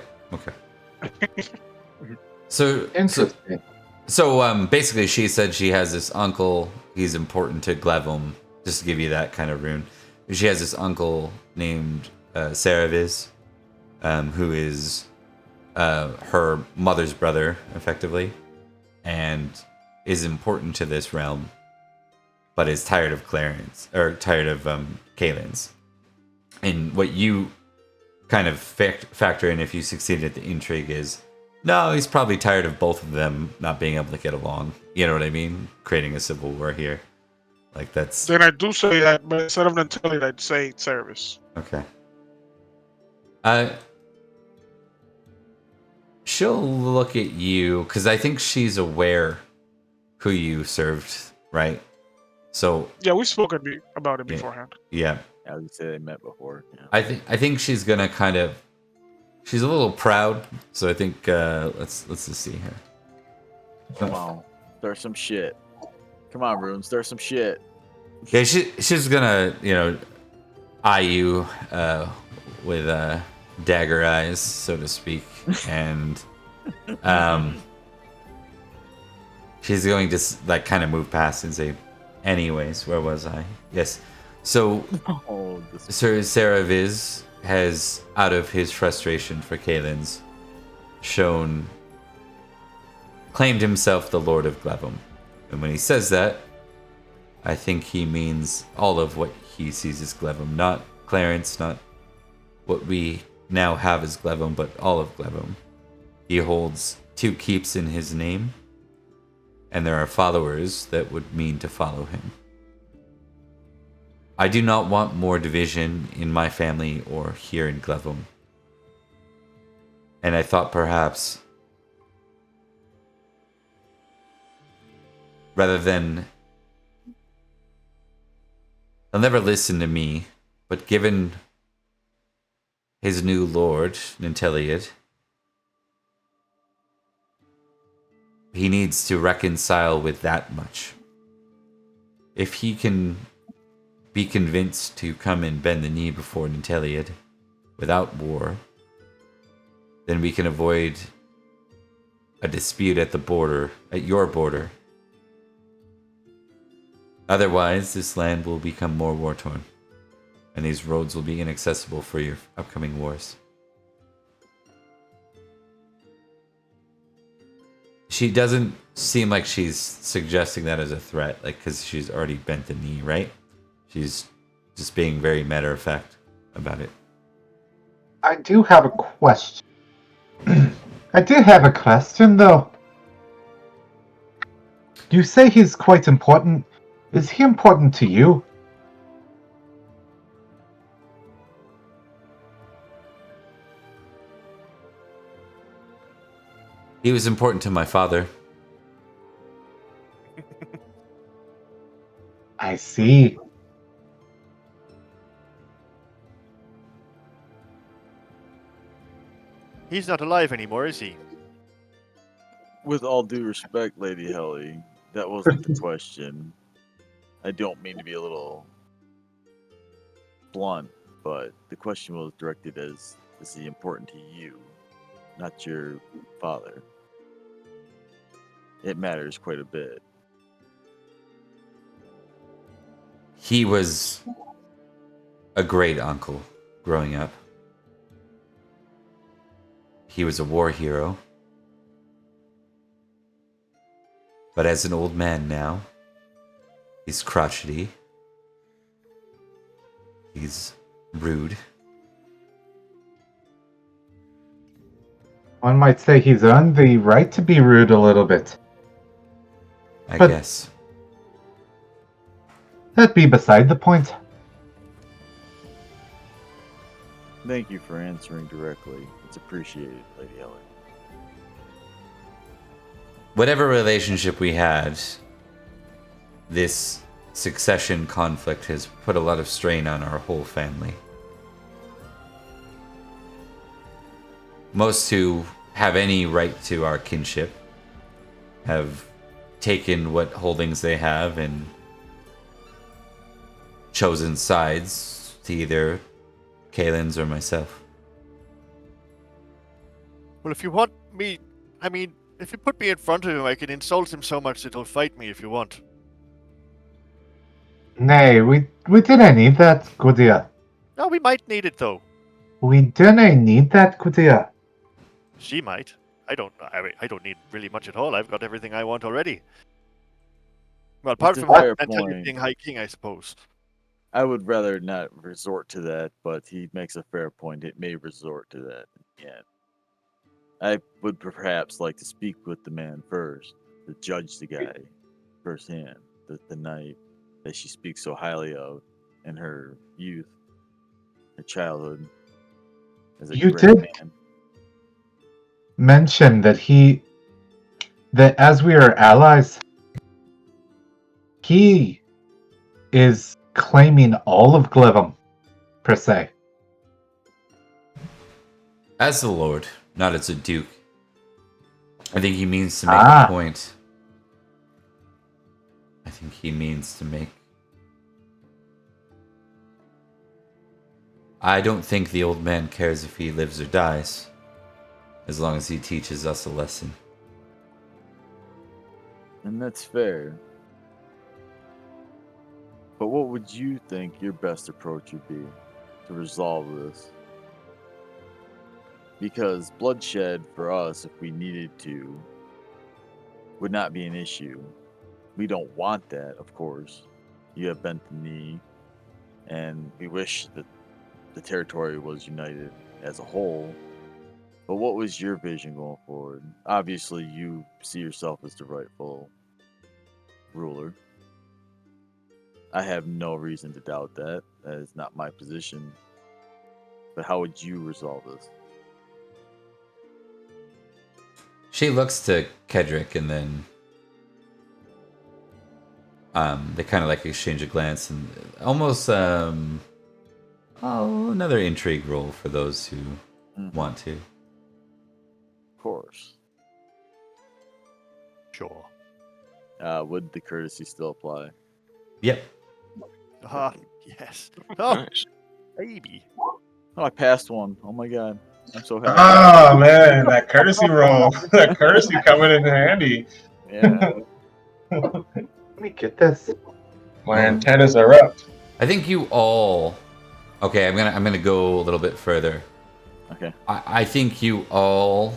So Interesting. So basically, she said she has this uncle. He's important to Glevum. Just to give you that kind of rune. She has this uncle named Saravis, who is her mother's brother, effectively, and is important to this realm. but is tired of Clarence or tired of Kalen's. And what you kind of factor in if you succeed at the intrigue is, no, he's probably tired of both of them not being able to get along. You know what I mean? Creating a civil war here. Like that's Then I do say that, but instead of Nanteleod, I'd say service. okay. She'll look at you because I think she's aware who you served, right? So Yeah, we spoke about it Yeah. beforehand. yeah, I would say they met before. Yeah. I think she's gonna kind of. She's a little proud, so I think let's just see here. Come on, stir some shit. Come on, Rune, stir some shit. Yeah, she's gonna eye you with dagger eyes, so to speak, and she's going to like kind of move past and say, "Anyways, where was I?" Yes, so Oh, this Sir Saraviz has, out of his frustration for Kalen's, claimed himself the Lord of Glevum, and when he says that, I think he means all of what he sees as Glevum, not Clarence, not what we now have as Glevum, but all of Glevum. He holds 2 keeps in his name, and there are followers that would mean to follow him. I do not want more division in my family or here in Glevum. And I thought perhaps, rather than he'll never listen to me, but given his new lord, Nanteleod, he needs to reconcile with that much. If he can be convinced to come and bend the knee before Nanteleod without war, then we can avoid a dispute at the border, at your border. Otherwise, this land will become more war-torn, and these roads will be inaccessible for your upcoming wars. She doesn't seem like she's suggesting that as a threat, like, because she's already bent the knee, right? She's just being very matter-of-fact about it. I do have a question. I do have a question, though. You say he's quite important. Is he important to you? He was important to my father. I see. He's not alive anymore, is he? With all due respect, Lady Helly, that wasn't the question. I don't mean to be a little blunt, but the question was directed as, is he important to you, not your father? It matters quite a bit. He was a great uncle growing up. He was a war hero. But as an old man now, he's crotchety. He's rude. One might say he's earned the right to be rude a little bit. I But- guess. That be beside the point. Thank you for answering directly. It's appreciated, Lady Helly. Whatever relationship we had, this succession conflict has put a lot of strain on our whole family. Most who have any right to our kinship have taken what holdings they have and chosen sides to either Kalen's or myself. Well, if you want me, I mean, if you put me in front of him, I can insult him so much that he'll fight me if you want. Nay, we didn't need that, good dear. No, we might need it though. We didn't need that, good dear. She might. I don't need really much at all. I've got everything I want already. Well, apart It's a from that fair Nanteleod point. being High King, I suppose. I would rather not resort to that, but he makes a fair point. It may resort to that. Yeah. I would perhaps like to speak with the man first, to judge the guy firsthand, the knight that she speaks so highly of in her youth, her childhood, as a You great did man. mention that as we are allies, he is claiming all of Glevum, per se. As the Lord, not as a Duke. I think he means to make a point. I think he means to make... I don't think the old man cares if he lives or dies, as long as he teaches us a lesson. And that's fair. But what would you think your best approach would be to resolve this? Because bloodshed for us, if we needed to, would not be an issue. We don't want that, of course. You have bent the knee, and we wish that the territory was united as a whole. But what was your vision going forward? Obviously, you see yourself as the rightful ruler. I have no reason to doubt that. That is not my position. But how would you resolve this? She looks to Kedrick and then they kind of like exchange a glance and almost another intrigue roll for those who want to. Of course. Sure. Would the courtesy still apply? Yep. Ah, yes. Oh, Nice. baby. Oh, I passed one. Oh my god. I'm so happy. Oh man, that courtesy roll, that courtesy coming in handy. Yeah. Let me get this. My antennas are up. I think you all... Okay, I'm gonna go a little bit further. Okay. I think you all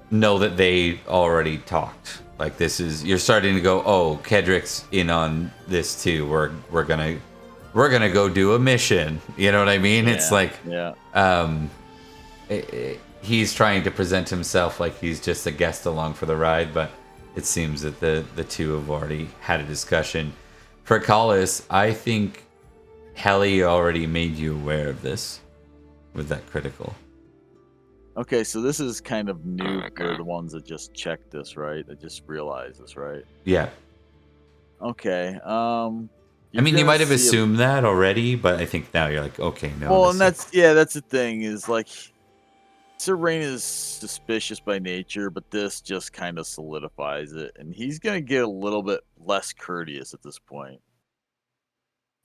know that they already talked. Like this is... You're starting to go, oh, Kedrick's in on this too. We're gonna go do a mission. You know what I mean? It's like... Yeah. He's trying to present himself like he's just a guest along for the ride, but it seems that the two have already had a discussion. For Collis, I think Helly already made you aware of this with that critical. Okay, so this is kind of new Okay. for the ones that just checked this, right? That just realized this, right? Yeah. Okay. I mean, you might have assumed that already, but I think now you're like, okay, no. Well, and that's the thing is like, Sir Rain is suspicious by nature, but this just kind of solidifies it, and he's gonna get a little bit less courteous at this point.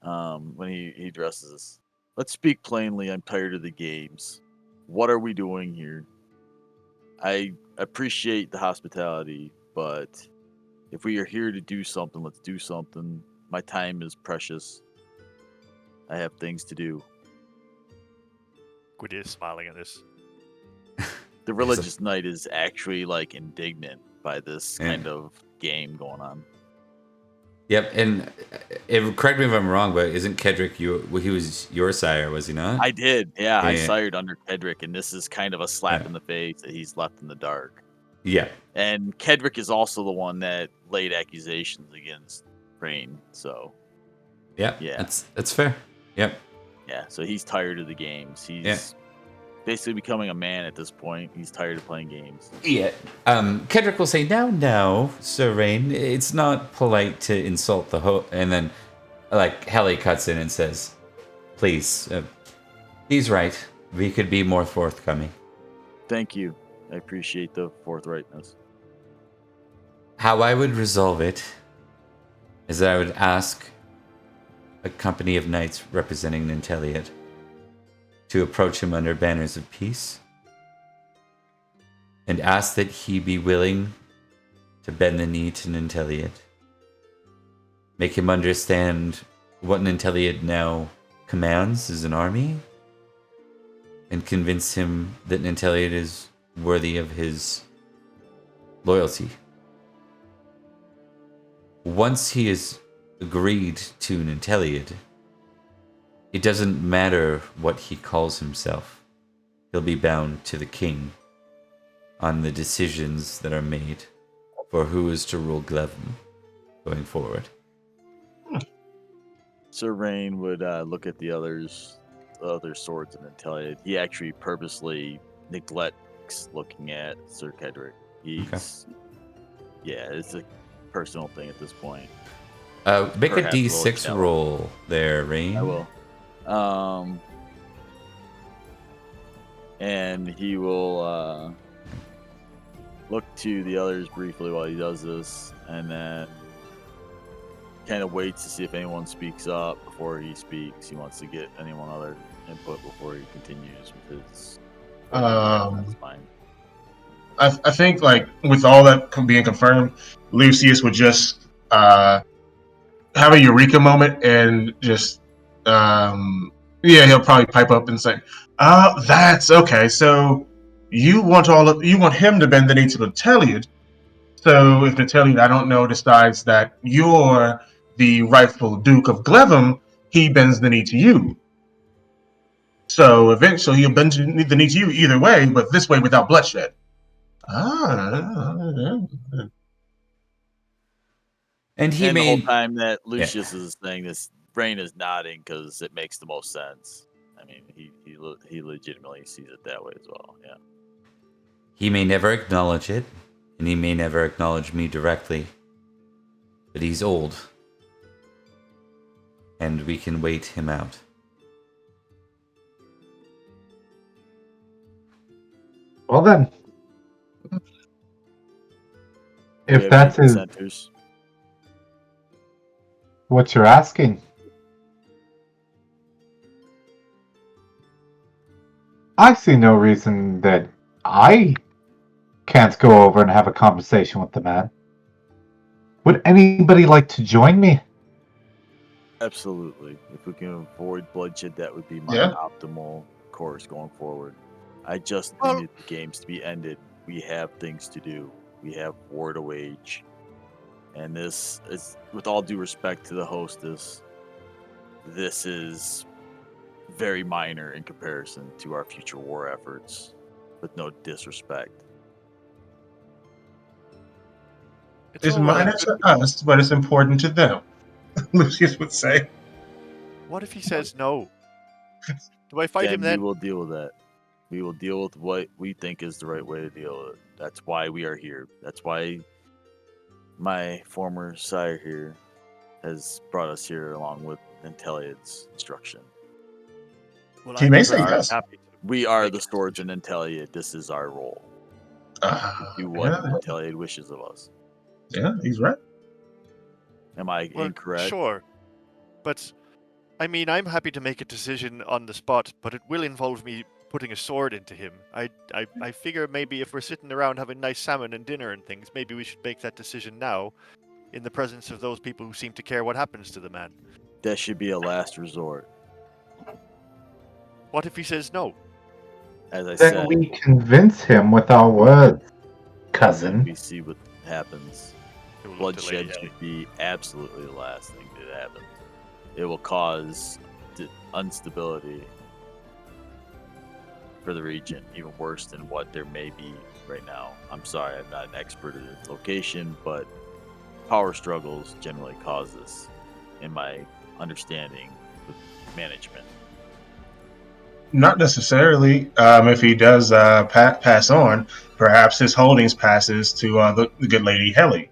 When he addresses us, let's speak plainly. I'm tired of the games. What are we doing here? I appreciate the hospitality, but if we are here to do something, let's do something. My time is precious. I have things to do. Good is smiling at this. The religious knight is actually like indignant by this Yeah. kind of game going on. Yep, and correct me if I'm wrong, but isn't Kedrick he was your sire, was he not? I did, yeah. I Yeah. sired under Kedrick, and this is kind of a slap in the face that he's left in the dark. Yeah. And Kedrick is also the one that laid accusations against Rain, so Yeah. Yeah. That's fair. Yep. yeah. So he's tired of the games. He's basically becoming a man at this point. He's tired of playing games. Yeah. Kedrick will say, now, Sir Rain, it's not polite to insult the and then, like, Helly cuts in and says, please, he's right. We could be more forthcoming. Thank you. I appreciate the forthrightness. How I would resolve it is that I would ask a company of knights representing Nanteleod to approach him under banners of peace and ask that he be willing to bend the knee to Nanteleod. Make him understand what Nanteleod now commands as an army and convince him that Nanteleod is worthy of his loyalty. once he has agreed to Nanteleod, it doesn't matter what he calls himself. He'll be bound to the king on the decisions that are made for who is to rule Glevum going forward. Sir Rain would look at the other swords and then tell you he actually purposely neglects looking at Sir Kedrick. It's a personal thing at this point. Make Perhaps a a little D6 shallow. roll there, Rain. I will. And he will look to the others briefly while he does this, and then kind of waits to see if anyone speaks up before he speaks. He wants to get anyone other input before he continues with his. That's fine. I think, like, with all that being confirmed, Lucius would just have a eureka moment and just, he'll probably pipe up and say, that's okay. So you want him to bend the knee to Nanteleod. So if Nanteleod, I don't know, decides that you're the rightful Duke of Glevum, he bends the knee to you. So eventually he'll bend the knee to you either way, but this way without bloodshed. And he and may... the whole time that Lucius is saying this, Rain is nodding because it makes the most sense. I mean, he legitimately sees it that way as well. Yeah. He may never acknowledge it, and he may never acknowledge me directly. But he's old. And we can wait him out. Well then. Do we If have that's any his, dissenters? what you're asking. I see no reason that I can't go over and have a conversation with the man. Would anybody like to join me? Absolutely. If we can avoid bloodshed, that would be my optimal course going forward. I just needed the games to be ended. We have things to do. We have war to wage. And this is, with all due respect to the hostess, this is very minor in comparison to our future war efforts, with no disrespect. It's minor to us, but it's important to them, Lucius would say. What if he says no? Do I fight him We then? will deal with that. We will deal with what we think is the right way to deal with it. That's why we are here. That's why my former sire here has brought us here along with Nanteleod's instruction. Well, He I'm may say very yes. happy to We are make the a swords in decision. Nanteleod. This is our role. Do what Nanteleod wishes of us. Yeah, he's right. Am I Well, incorrect? sure. But, I mean, I'm happy to make a decision on the spot, but it will involve me putting a sword into him. I figure maybe if we're sitting around having nice salmon and dinner and things, maybe we should make that decision now, in the presence of those people who seem to care what happens to the man. That should be a last resort. What if he says no? As I Then said, we convince him with our words, then cousin. we see what happens. It will look to Bloodshed Lady should be absolutely the last thing that happens. It will cause instability for the region, even worse than what there may be right now. I'm sorry, I'm not an expert at its location, but power struggles generally cause this, in my understanding with management. Not necessarily. If he does pass on, perhaps his holdings passes to the good lady Helly.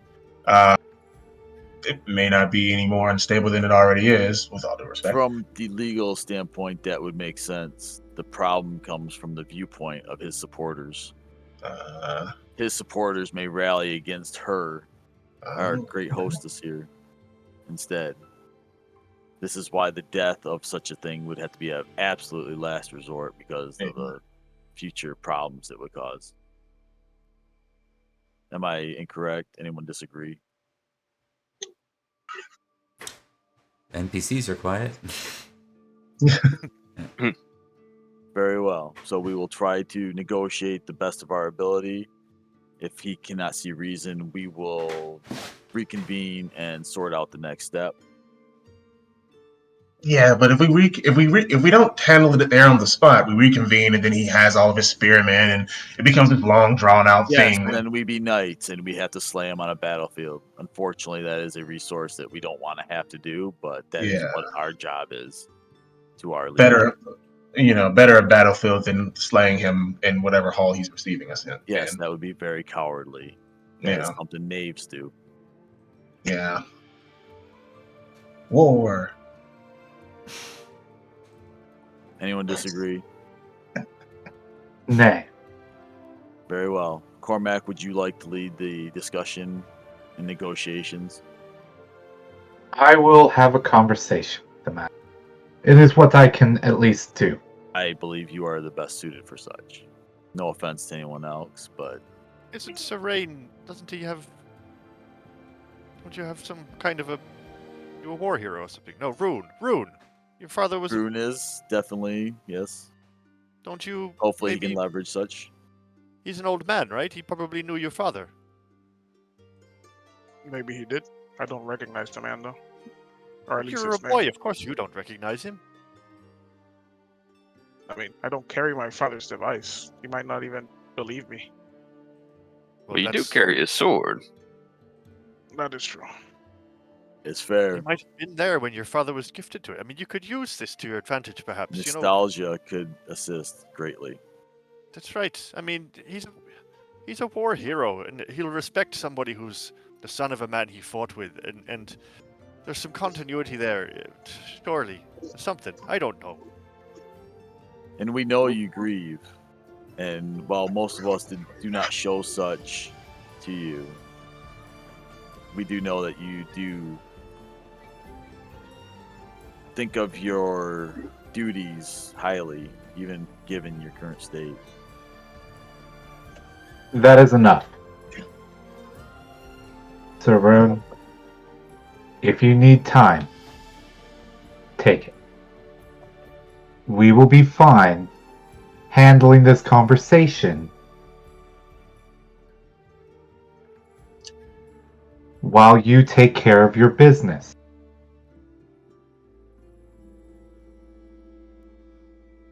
It may not be any more unstable than it already is, with all due respect. From the legal standpoint, that would make sense. The problem comes from the viewpoint of his supporters. His supporters may rally against her, our great hostess here, instead. This is why the death of such a thing would have to be an absolutely last resort because of the future problems it would cause. Am I incorrect? Anyone disagree? NPCs are quiet. Very well. So we will try to negotiate the best of our ability. If he cannot see reason, we will reconvene and sort out the next step. Yeah, but if we don't handle it there on the spot, we reconvene, and then he has all of his spearmen, and it becomes this long, drawn out Yes, thing. and then we be knights, and we have to slay him on a battlefield. Unfortunately, that is a resource that we don't want to have to do, but that is Yeah. what our job is to our leader. Better a battlefield than slaying him in whatever hall he's receiving us in. Yes, And, that would be very cowardly. That is yeah, something knaves do. yeah. War. Anyone disagree? Nay. Very well. Cormac, would you like to lead the discussion and negotiations? I will have a conversation with the man. It is what I can at least do. I believe you are the best suited for such. No offense to anyone else, but Isn't Serene? Don't you have some kind of you a war hero or something? No, Rune. Your father was. Rune is definitely, yes. Don't you? Hopefully maybe, he can leverage such. He's an old man, right? He probably knew your father. Maybe he did. I don't recognize the man though, or at least You're a his boy, name. of course you don't recognize him. I mean, I don't carry my father's device. He might not even believe me. Well, you do that's- carry a sword. That is true. It's fair. You might have been there when your father was gifted to it. I mean, you could use this to your advantage, perhaps. Nostalgia could assist greatly. That's right. I mean, he's a war hero, and he'll respect somebody who's the son of a man he fought with, and there's some continuity there, surely. Something. I don't know. And we know you grieve. And while most of us do not show such to you, we do know that you do think of your duties highly, even given your current state. That is enough. Sir Rune, if you need time, take it. We will be fine handling this conversation while you take care of your business.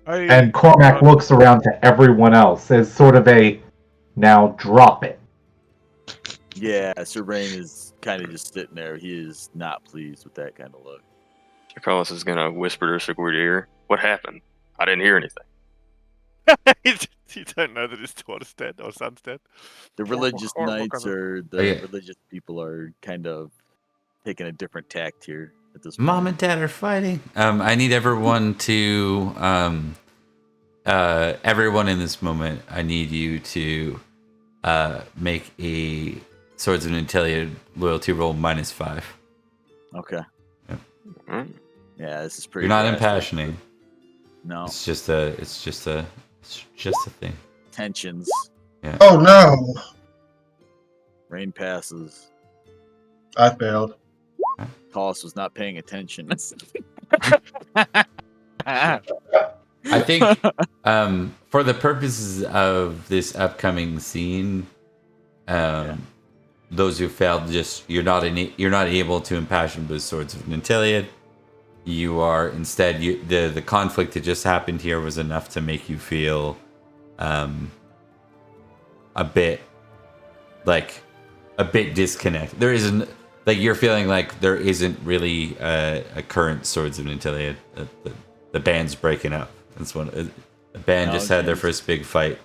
And Cormac looks around to everyone else as sort of a, now drop it. Yeah, Sir Rain is kind of just sitting there. He is not pleased with that kind of look. Sir Carlos is gonna whisper to Sigurd's ear, "What happened? I didn't hear anything." You don't know that his daughter's dead or son's dead. The religious or knights because of- or the Oh, yeah. religious people are kind of taking a different tact here at this Mom point. and Dad are fighting. I need everyone to, everyone in this moment, I need you to make a Swords of Nanteleod loyalty roll -5. Okay. Mm. Yeah, this is pretty. You're not drastic. impassioning. No It's just a thing. tensions. Oh no! Rain passes. I failed. Collis was not paying attention. I think for the purposes of this upcoming scene, those who failed, just you're not able to impassion with Swords of Nanteleod. You are instead the conflict that just happened here was enough to make you feel a bit disconnected. There isn't like you're feeling like there isn't really a current Swords of Nanteleod. The band's breaking up. That's one. The band just had their geez. first big fight,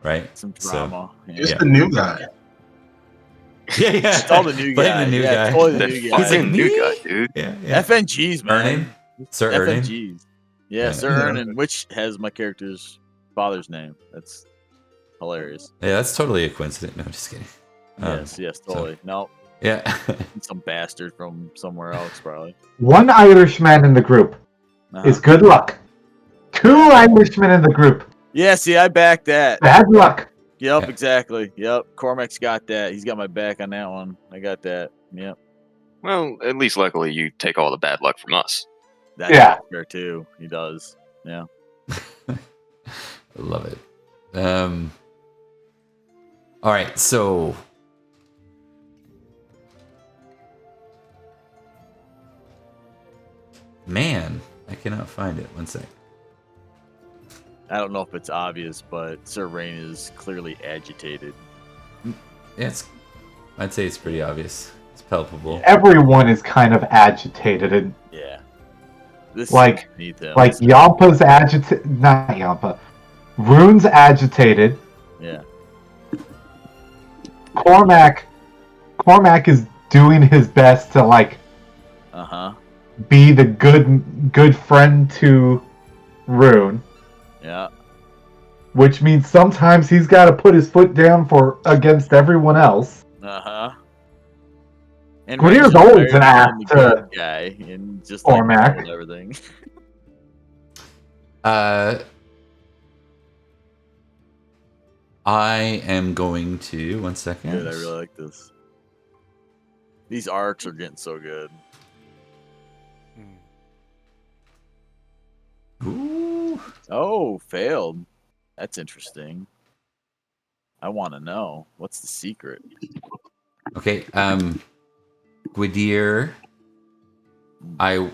right? Some drama. Just the new guy. Yeah, yeah. Just all the new Blame guy. the new Yeah, guy. totally the That new guy. fucking Me? new guy, dude. Yeah, yeah. FNGs, man. Ernan? Sir Ernan? FNGs. Yeah, Yeah. Sir Yeah. Ernan, which has my character's father's name. That's hilarious. Yeah, that's totally a coincidence. No, just kidding. Yes, totally. No, Yeah. some bastard from somewhere else, probably. One Irishman in the group Uh-huh. is good luck. 2 Irishmen in the group, Yeah, see, I back that. bad luck. Yep, Yeah. exactly. Yep, Cormac's got that. He's got my back on that one. I got that. Yep. Well, at least luckily you take all the bad luck from us. That's Yeah. fair too. He does. Yeah. I love it. All right, so Man, I cannot find it. One sec. I don't know if it's obvious, but Sir Rain is clearly agitated. I'd say it's pretty obvious. It's palpable. Everyone is kind of agitated, and Yeah. This Like- seems beneath him. like Yampa's agitated. Not Yampa. Rune's agitated. Yeah. Cormac is doing his best to like be the good friend to Rune, Yeah. which means sometimes he's got to put his foot down for against everyone else. And Grenier's Rain's always very an ass friendly to good guy and just like Cormac. and everything. I am going to 1 second. Good, I really like this. These arcs are getting so good. Ooh. Oh, failed. That's interesting. I want to know what's the secret. Okay, Gwydir, I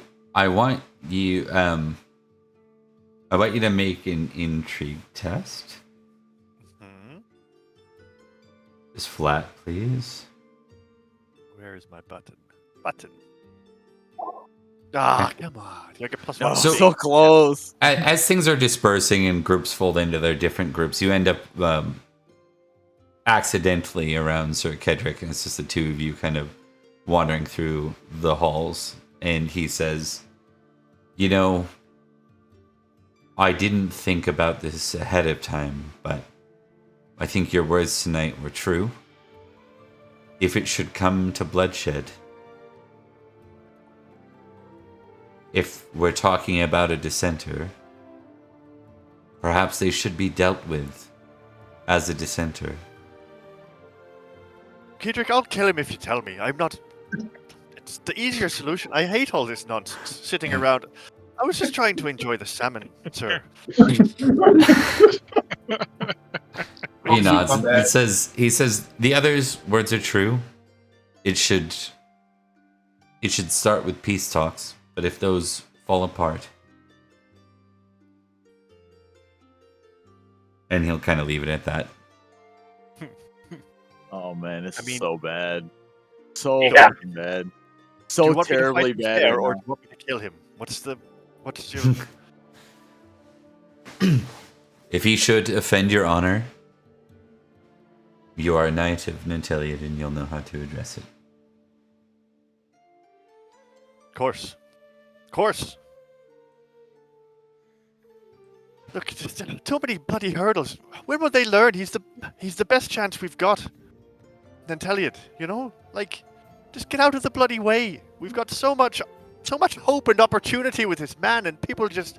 want you to make an intrigue test. Just flat, please. Where is my button? Button. Ah, come on. You get plus one. So close. As things are dispersing and groups fold into their different groups, you end up accidentally around Sir Kedrick, and it's just the two of you kind of wandering through the halls. And he says, "You know, I didn't think about this ahead of time, but I think your words tonight were true. If it should come to bloodshed, if we're talking about a dissenter, perhaps they should be dealt with as a dissenter." Kedrick, I'll kill him if you tell me. I'm not. It's the easier solution. I hate all this nonsense sitting around. I was just trying to enjoy the salmon, sir. He nods. He says, the others' words are true. It should start with peace talks, but if those fall apart, and he'll kind of leave it at that. Oh man, this is so bad. So Yeah. fucking bad. Do So you want me to terribly fight bad. fair, right or now. do you want me to kill him? What's your? If he should offend your honor, you are a knight of Nanteleod, and you'll know how to address it. Of course. Look, just too many bloody hurdles. When will they learn? He's the best chance we've got. Nanteleod, you know, like, just get out of the bloody way. We've got so much hope and opportunity with this man, and people just.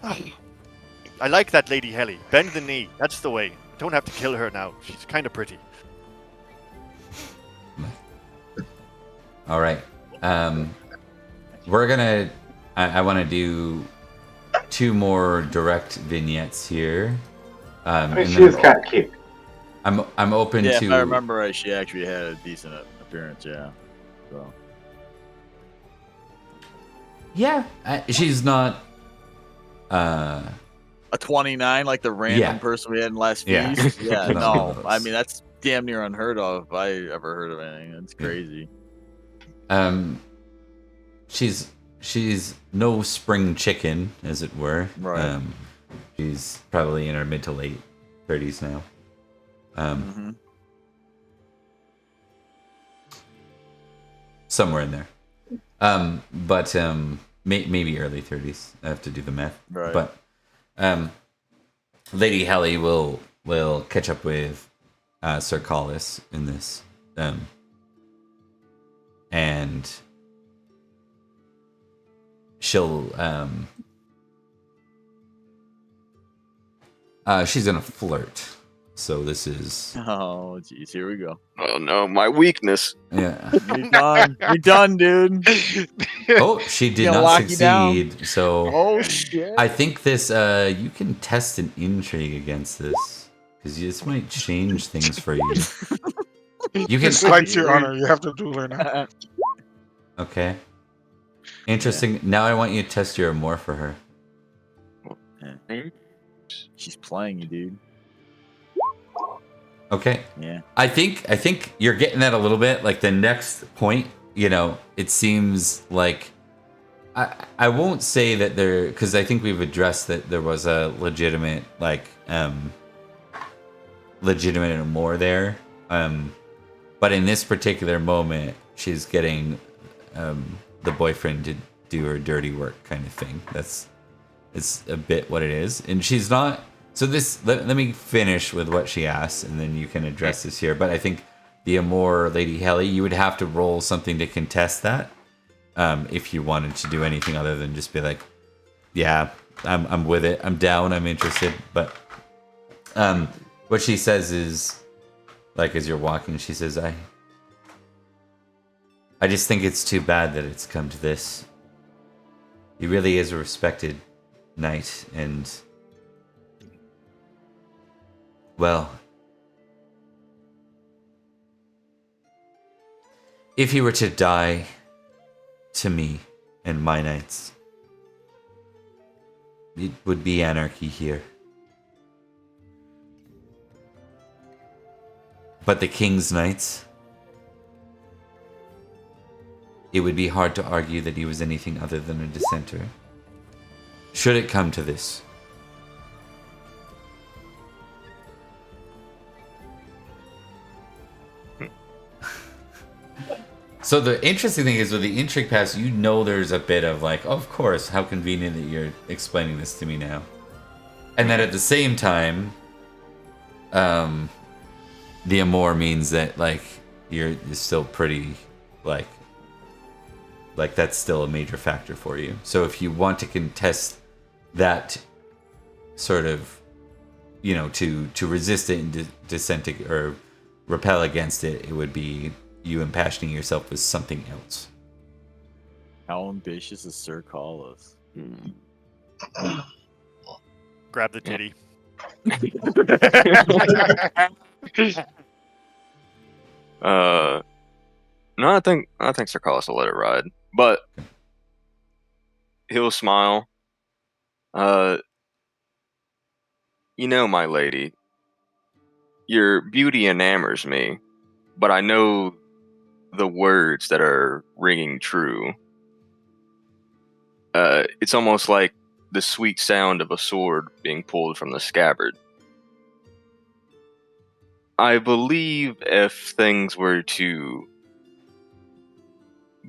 I like that Lady Helly. Bend the knee. That's the way. Don't have to kill her now. She's kind of pretty. All right. We're gonna. I want to do 2 more direct vignettes here. And She then is kind of cute. I'm open Yeah, to. if I remember right, she actually had a decent appearance. Yeah. So. Yeah, she's not. A 29, like the random person we had in last feast. Yeah, None of no. those. I mean, that's damn near unheard of if I ever heard of anything. That's crazy. She's no spring chicken, as it were. Right. She's probably in her mid to late 30s now. Somewhere in there. But maybe early 30s. I have to do the math. Right. But Lady Helly will catch up with Sir Collis in this. And she'll she's gonna flirt. So this is Oh, jeez, here we go. Oh no, my weakness. yeah. You're done. You're done, dude. Oh, she did Gonna not lock you down? succeed. So Oh shit. I think this you can test an intrigue against this because this might change things for you. You can Just like your honor, you have to do her now. okay. Interesting. Now I want you to test your amour for her. She's playing you, dude. Okay. Yeah. I think you're getting that a little bit. Like the next point, it seems like I won't say that there, because I think we've addressed that there was a legitimate legitimate amour there. But in this particular moment, she's getting the boyfriend to do her dirty work kind of thing. It's a bit what it is, and she's not. So let me finish with what she asked, and then you can address this here. But I think the amour, Lady Helly, you would have to roll something to contest that if you wanted to do anything other than just be like, yeah, I'm with it, I'm down, I'm interested. But what she says is, like, as you're walking, she says, I just think it's too bad that it's come to this. He really is a respected knight, and well, if he were to die to me and my knights, it would be anarchy here. But the king's knights, it would be hard to argue that he was anything other than a dissenter. Should it come to this. So the interesting thing is with the intrigue pass, there's a bit of like, oh, of course, how convenient that you're explaining this to me now. And then at the same time, the amour means that like you're still pretty like that's still a major factor for you. So if you want to contest that sort of, to resist it and dissent or repel against it, it would be you impassioning yourself with something else. How ambitious is Sir Collis? Grab the titty. No, I think Sir Carlos will let it ride, but he'll smile. My lady, your beauty enamors me, but I know the words that are ringing true. It's almost like the sweet sound of a sword being pulled from the scabbard. I believe if things were to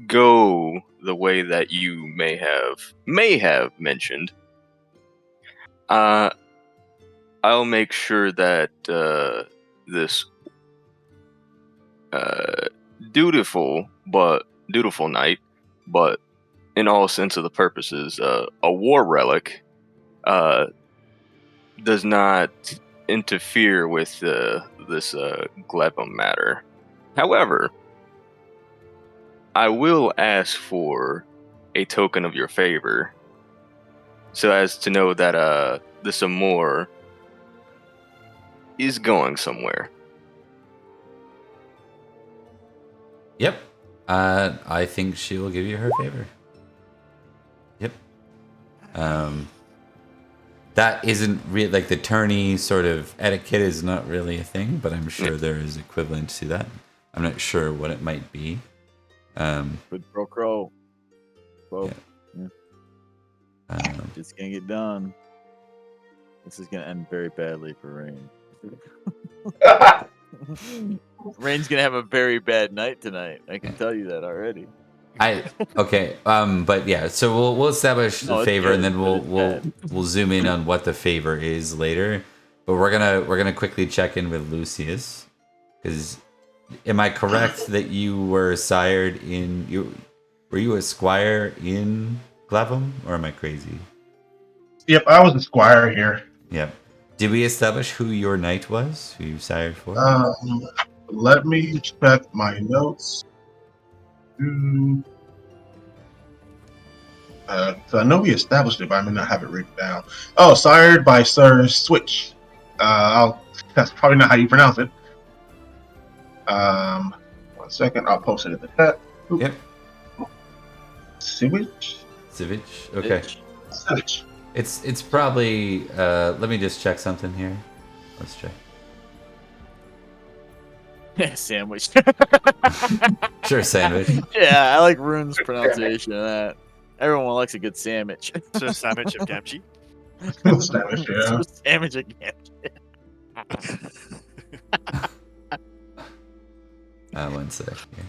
go the way that you may have mentioned, I'll make sure that this dutiful knight, but in all sense of the purposes, a war relic, does not interfere with this Glevum matter. However, I will ask for a token of your favor, so as to know that this amour is going somewhere. Yep. I think she will give you her favor. Yep. That isn't really like the tourney sort of etiquette is not really a thing, but I'm sure there is equivalent to that. I'm not sure what it might be. Quid pro quo. Well, Yeah. it's gonna get done. This is gonna end very badly for Rain. Rain's gonna have a very bad night tonight. I can tell you that already. But yeah, so we'll establish the favor, good, and then we'll zoom in on what the favor is later. But we're gonna quickly check in with Lucius, because am I correct that you were sired were you a squire in Glevum, or am I crazy? Yep, I was a squire here. Yep. Did we establish who your knight was, who you sired for? Let me check my notes. So I know we established it, but I may not have it written down. Oh, sired by Sir Switch. That's probably not how you pronounce it. 1 second, I'll post it in the chat. Yep. Sewage? Sivich? Okay. Sewage. It's probably let me just check something here. Let's check. Yeah, sandwich. Sure, sandwich. Yeah, I like Rune's pronunciation of that. Everyone likes a good sandwich. So sandwich of Gamgee. Sandwich, yeah. So sandwich again. One sec. Here.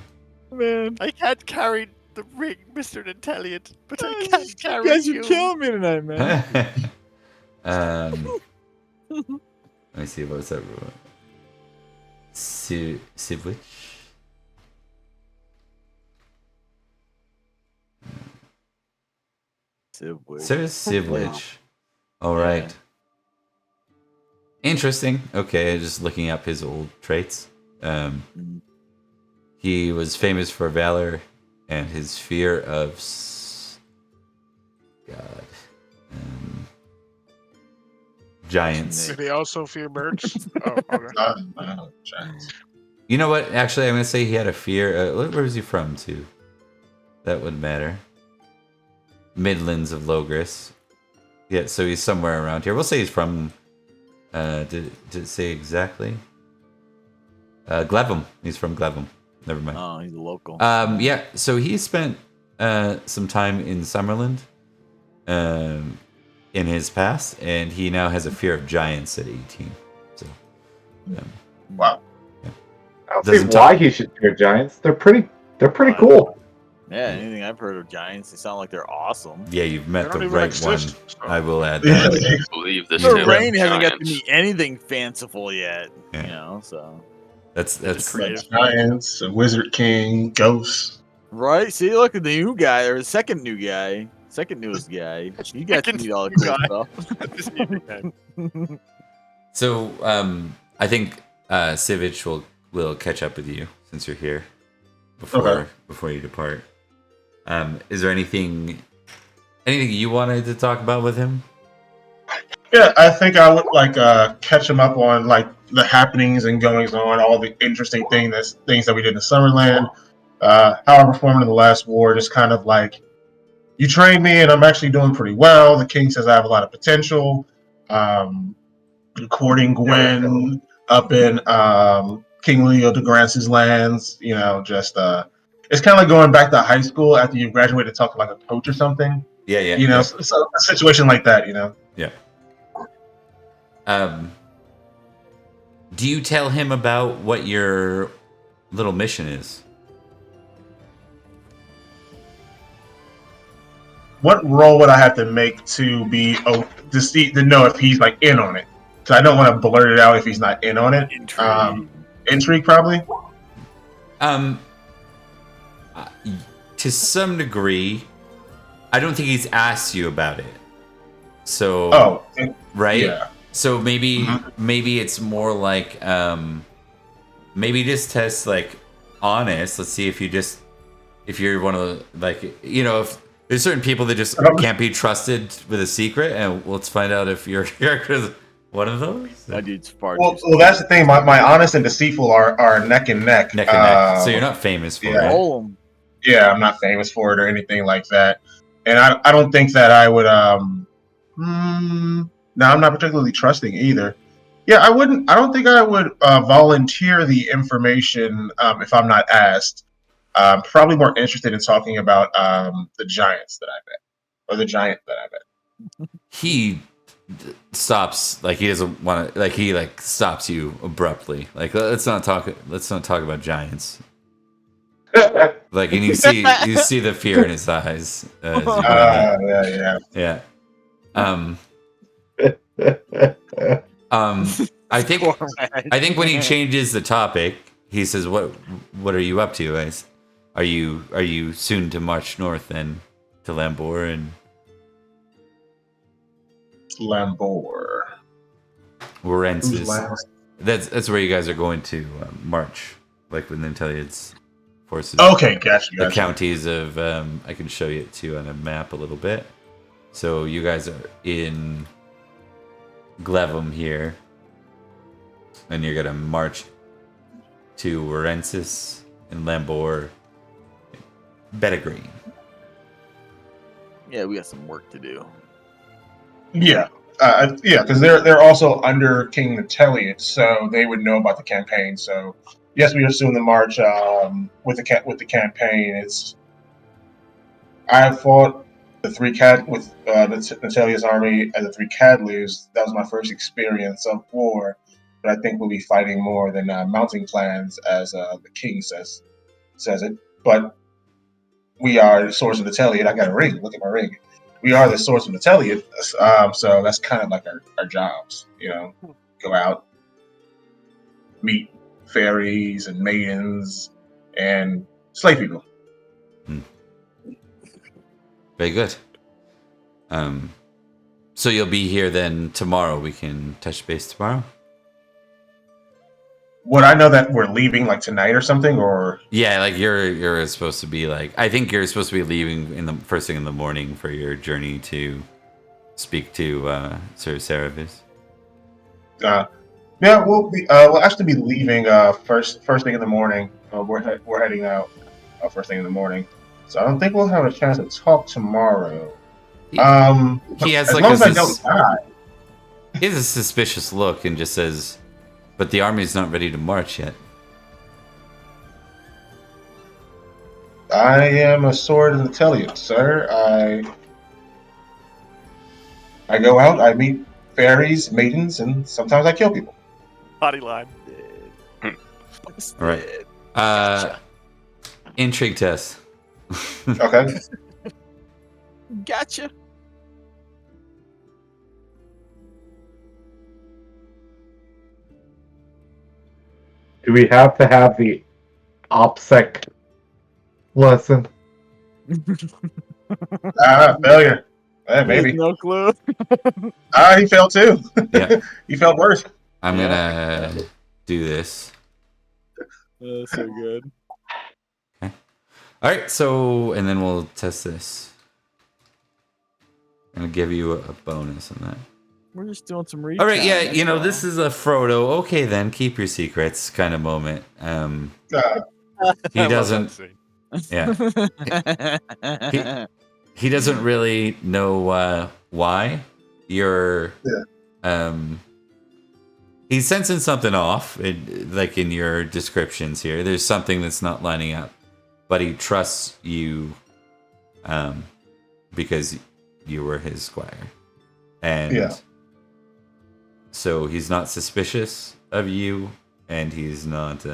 Man, I can't carry the ring, Mr. Nanteleod, but I can carry you guys you. are killing me tonight, man. Let me see what's that. Sivich. Sir Sivlich. All right. Interesting. Okay, just looking up his old traits. He was famous for valor and his fear of giants. Did they also fear birds? Oh, okay. You know what? Actually, I'm gonna say he had a fear. Where was he from, too? That would matter. Midlands of Logris. Yeah, so he's somewhere around here. We'll say he's from. Did it say exactly? Glevum. He's from Glevum. Never mind. Oh, he's a local. Yeah. So he spent some time in Summerland, in his past, and he now has a fear of giants at 18. So. Wow. I don't see why he should fear giants. They're pretty cool. Yeah, anything I've heard of giants, they sound like they're awesome. Yeah, you've met They the don't even right exist, one. so. I will add I that. believe this The tale Rain of hasn't got to giants. meet anything fanciful yet, Yeah. you know, so. That's creative. Giants, a Wizard King, ghosts. Right? See, look at the new guy, or the second new guy. Second newest guy. You got to Second meet all the new cool This evening, man. stuff. So I think Sivich will catch up with you since you're here before you depart. Is there anything you wanted to talk about with him? Yeah, I think I would like catch him up on like the happenings and goings on, all the interesting things that we did in Summerland, how I performed in the last war. Just kind of like, you trained me, and I'm actually doing pretty well. The king says I have a lot of potential. Courting Gwen up in King Leo de Grance's lands. You know, just it's kind of like going back to high school after you graduated to talk to like a coach or something. Yeah. You know, so a situation like that. You know. Yeah. Do you tell him about what your little mission is? What role would I have to make to to know if he's like in on it? So I don't want to blurt it out if he's not in on it. Intrigue probably. To some degree, I don't think he's asked you about it. So right? Yeah. So maybe it's more like maybe just test like honest. Let's see if you're one of the, like, you know, if there's certain people that just can't be trusted with a secret, and let's find out if your character is one of those. That dude's far Well, too that's the thing. My honest and deceitful are neck and neck. Neck and neck. So you're not famous for yeah. it. Roll him. Yeah, I'm not famous for it or anything like that. And I don't think that I would no, I'm not particularly trusting either. Yeah, I don't think I would volunteer the information if I'm not asked. Probably more interested in talking about the giants that I met, or the giant that I met. He stops, like he doesn't want to, like he like stops you abruptly. Like let's not talk about giants. Like, and you see the fear in his eyes. Yeah. I think when he changes the topic, he says, "What are you up to, guys? Are you soon to march north then to Lambor and Lambor? Warensis? That's where you guys are going to march, like with Nanteleod's forces. Okay, gotcha. The counties of I can show you it too on a map a little bit. So you guys are in Glevum here, and you're gonna march to Warensis and Lambor, Bettigreen. Yeah, we got some work to do. Yeah, because they're also under King Nanteleod, so they would know about the campaign. So yes, we assume the march with the campaign. I have fought the three cat with Nanteleod's army and the three Cadlus. That was my first experience of war, but I think we'll be fighting more than mounting plans, as the king says it. But we are the source of Nanteleod. I got a ring. Look at my ring. We are the source of Nanteleod, so that's kind of like our jobs. Go out, meet fairies and maidens, and slay people. Very good. So you'll be here then tomorrow. We can touch base tomorrow. Would I know that we're leaving like tonight or something, or? Yeah, like you're supposed to be like, I think you're supposed to be leaving in the first thing in the morning for your journey to speak to Sir Saravis. Yeah, we'll actually be leaving first thing in the morning. We're heading out first thing in the morning, so I don't think we'll have a chance to talk tomorrow. He has as like long as I don't die. He has a suspicious look and just says, "But the army's not ready to march yet." I am a sword in the Nanteleod, sir. I go out, I meet fairies, maidens, and sometimes I kill people. Body line. All right. Intrigue test. Okay. Gotcha. Do we have to have the OPSEC lesson? Failure. Maybe. No clue. He failed too. Yeah. He failed worse. I'm gonna do this. So good. Okay. All right. So, and then we'll test this. I'm gonna give you a bonus on that. We're just doing some reading. All right. Yeah. This is a Frodo. Okay, then keep your secrets kind of moment. He doesn't. Yeah. He doesn't really know why you're. He's sensing something off, like in your descriptions here. There's something that's not lining up, but he trusts you, because you were his squire, and so he's not suspicious of you, and he's not.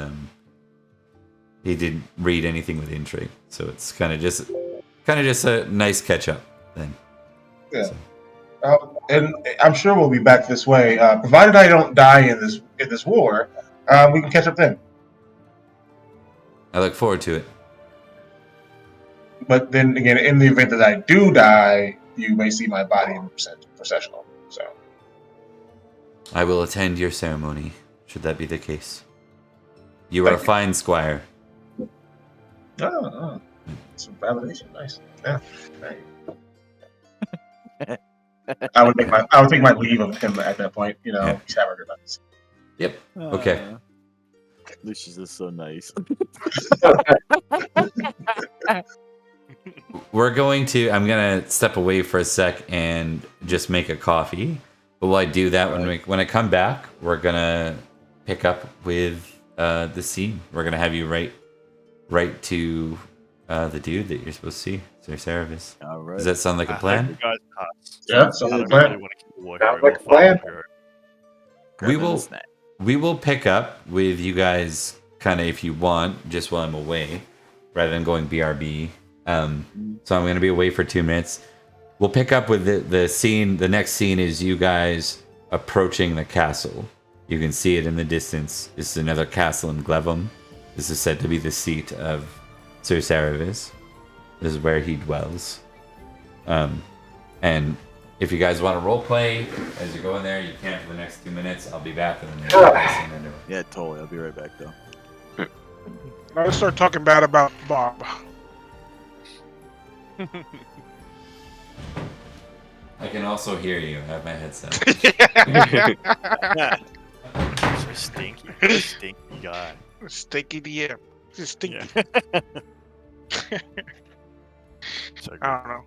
He didn't read anything with intrigue, so it's kind of just a nice catch up then. Yeah. So. And I'm sure we'll be back this way, provided I don't die in this war. We can catch up then. I look forward to it. But then again, in the event that I do die, you may see my body in processional. So I will attend your ceremony, should that be the case. You are a fine squire. Oh, some validation, nice. Yeah. I would take my leave of him at that point. He's having a good night. Yep. Okay. Lucius is so nice. I'm gonna step away for a sec and just make a coffee. But while I do that, when I come back, we're gonna pick up with the scene. We're gonna have you right to the dude that you're supposed to see, Sir Saravis. All right. Does that sound like a plan? Yeah, sounds like a plan. Sounds like a plan. We will pick up with you guys kind of if you want, just while I'm away, rather than going BRB. So I'm going to be away for 2 minutes. We'll pick up with the scene. The next scene is you guys approaching the castle. You can see it in the distance. This is another castle in Glevum. This is said to be the seat of Sir Saravis. This is where he dwells. And if you guys want to roleplay as you go in there, you can for the next 2 minutes. I'll be back. Yeah, totally. I'll be right back, though. Now let's start talking bad about Bob. I can also hear you. I have my headset. So stinky guy. Stinky DM. Just stinky. Yeah. I don't know.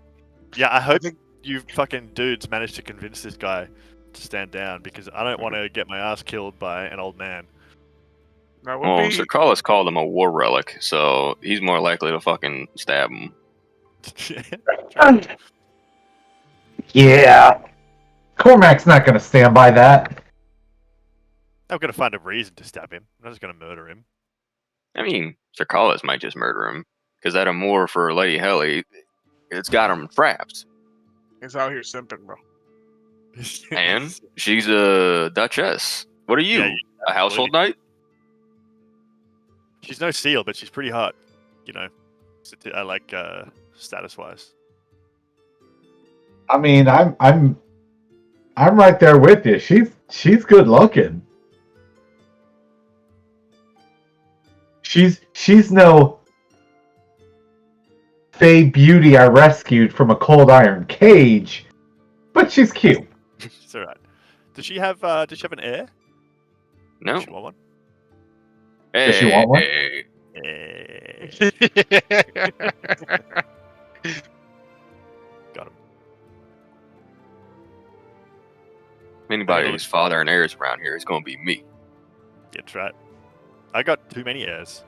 Yeah, I hope think- you fucking dudes managed to convince this guy to stand down because I don't want to get my ass killed by an old man. That would Well, be. Sir Carlos called him a war relic, so he's more likely to fucking stab him. Yeah. Cormac's not going to stand by that. I'm gonna find a reason to stab him. I'm not just gonna murder him. I mean, Sir Carlos might just murder him, because that amour for Lady Helly, it's got him trapped. He's out here simping, bro. And she's a duchess. What are you? Yeah, A household knight? She's no seal, but she's pretty hot. You know, I like status-wise. I mean, I'm right there with you. She's good looking. She's no fey beauty I rescued from a cold iron cage, but she's cute. It's alright. Does she have an heir? No. Does she want one? Hey, Does she want one? hey. Got him. If anybody whose father and heirs around here is going to be me. That's right. I got too many heirs.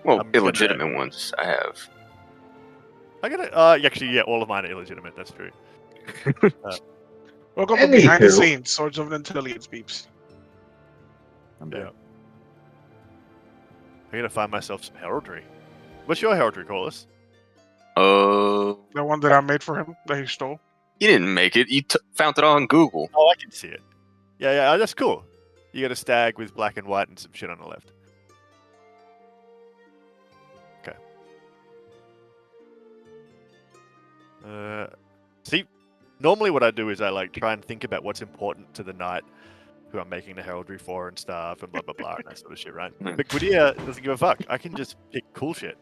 Well, I'm gonna- illegitimate ones I have. I gotta. Actually, yeah, all of mine are illegitimate. That's true. Welcome to behind the Anywho. scenes, Swords of Nanteleod beeps. I'm Yeah. dead. I gotta find myself some heraldry. What's your heraldry, Corliss? The one that I made for him that he stole. You didn't make it. You found it on Google. Oh, I can see it. Yeah, that's cool. You got a stag with black and white and some shit on the left. See, normally what I do is I like try and think about what's important to the knight who I'm making the heraldry for and stuff and blah blah blah and that sort of shit, right? But Gwydia doesn't give a fuck. I can just pick cool shit.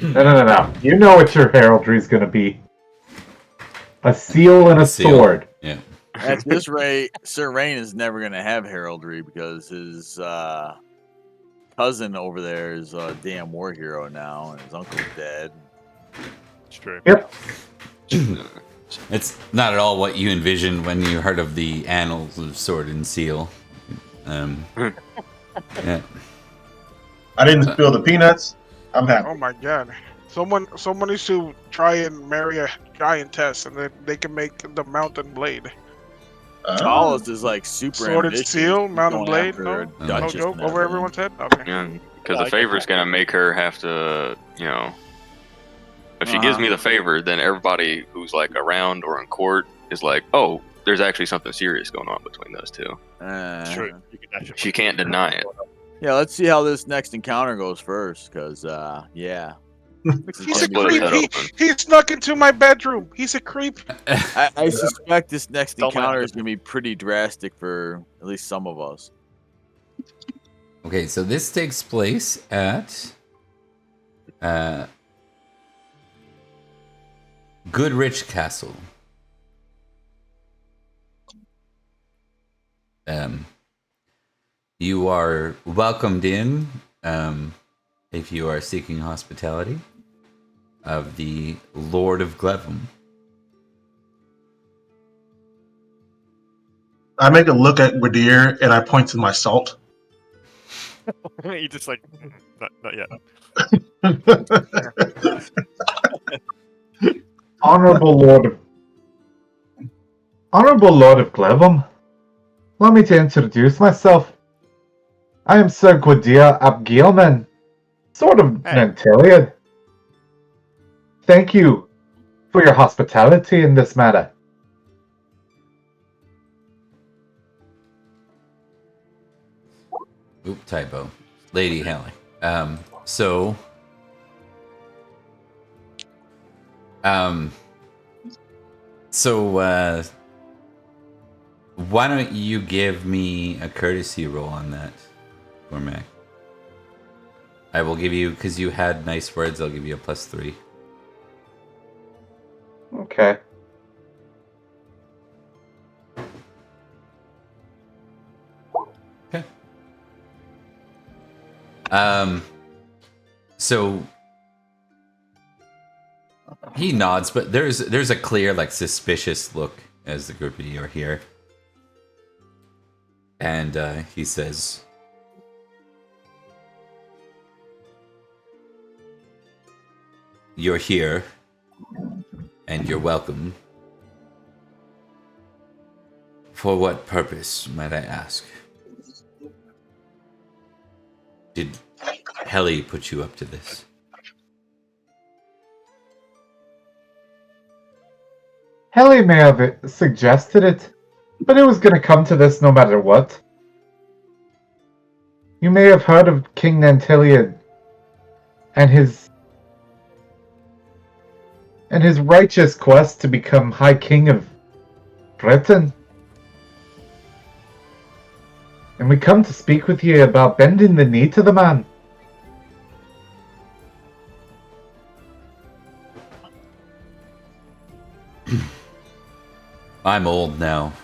No. You know what your heraldry's gonna be. A seal and a Seal. sword. Yeah. At this rate, Sir Rain is never going to have heraldry because his cousin over there is a damn war hero now, and his uncle's dead. It's true. Yep. It's not at all what you envisioned when you heard of the annals of Sword and Seal. Yeah. I didn't spill the peanuts. I'm happy. Oh my god. Someone needs to try and marry a giantess and then they can make the mountain blade. Carlos is like super Sword and ambitious. Steel, He's Mountain going Blade, after no? a No No duchess joke and over everything. everyone's head? Okay. Yeah, because Yeah, I the get favor's that. going to make her have to, if she gives me the favor, then everybody who's like around or in court is like, oh, there's actually something serious going on between those two. It's true. You can actually She can't deny it. Yeah, let's see how this next encounter goes first, because, yeah. He's a Split his creep. head open. He snuck into my bedroom. He's a creep. I suspect this next Don't mind encounter the- is going to be pretty drastic for at least some of us. Okay, so this takes place at Goodrich Castle. You are welcomed in, if you are seeking hospitality, of the Lord of Glevum. I make a look at Gwydir and I point to my salt. You just like, not yet. Honorable Lord of Glevum, allow me to introduce myself. I am Sir Gwydir ap Gilman, Sword of Hey. Nanteleod. Thank you for your hospitality in this matter. Oop, typo. Lady Haley. So, why don't you give me a courtesy roll on that, Cormac? I will give you, because you had nice words, I'll give you a +3. Okay. Okay. So He nods, but there's a clear, like, suspicious look as the group of you are here. And he says, "You're here, and you're welcome. For what purpose, might I ask? Did Helly put you up to this?" Helly may have suggested it, but it was going to come to this no matter what. You may have heard of King Nanteleod and his righteous quest to become High King of Britain. And we come to speak with you about bending the knee to the man. I'm old now.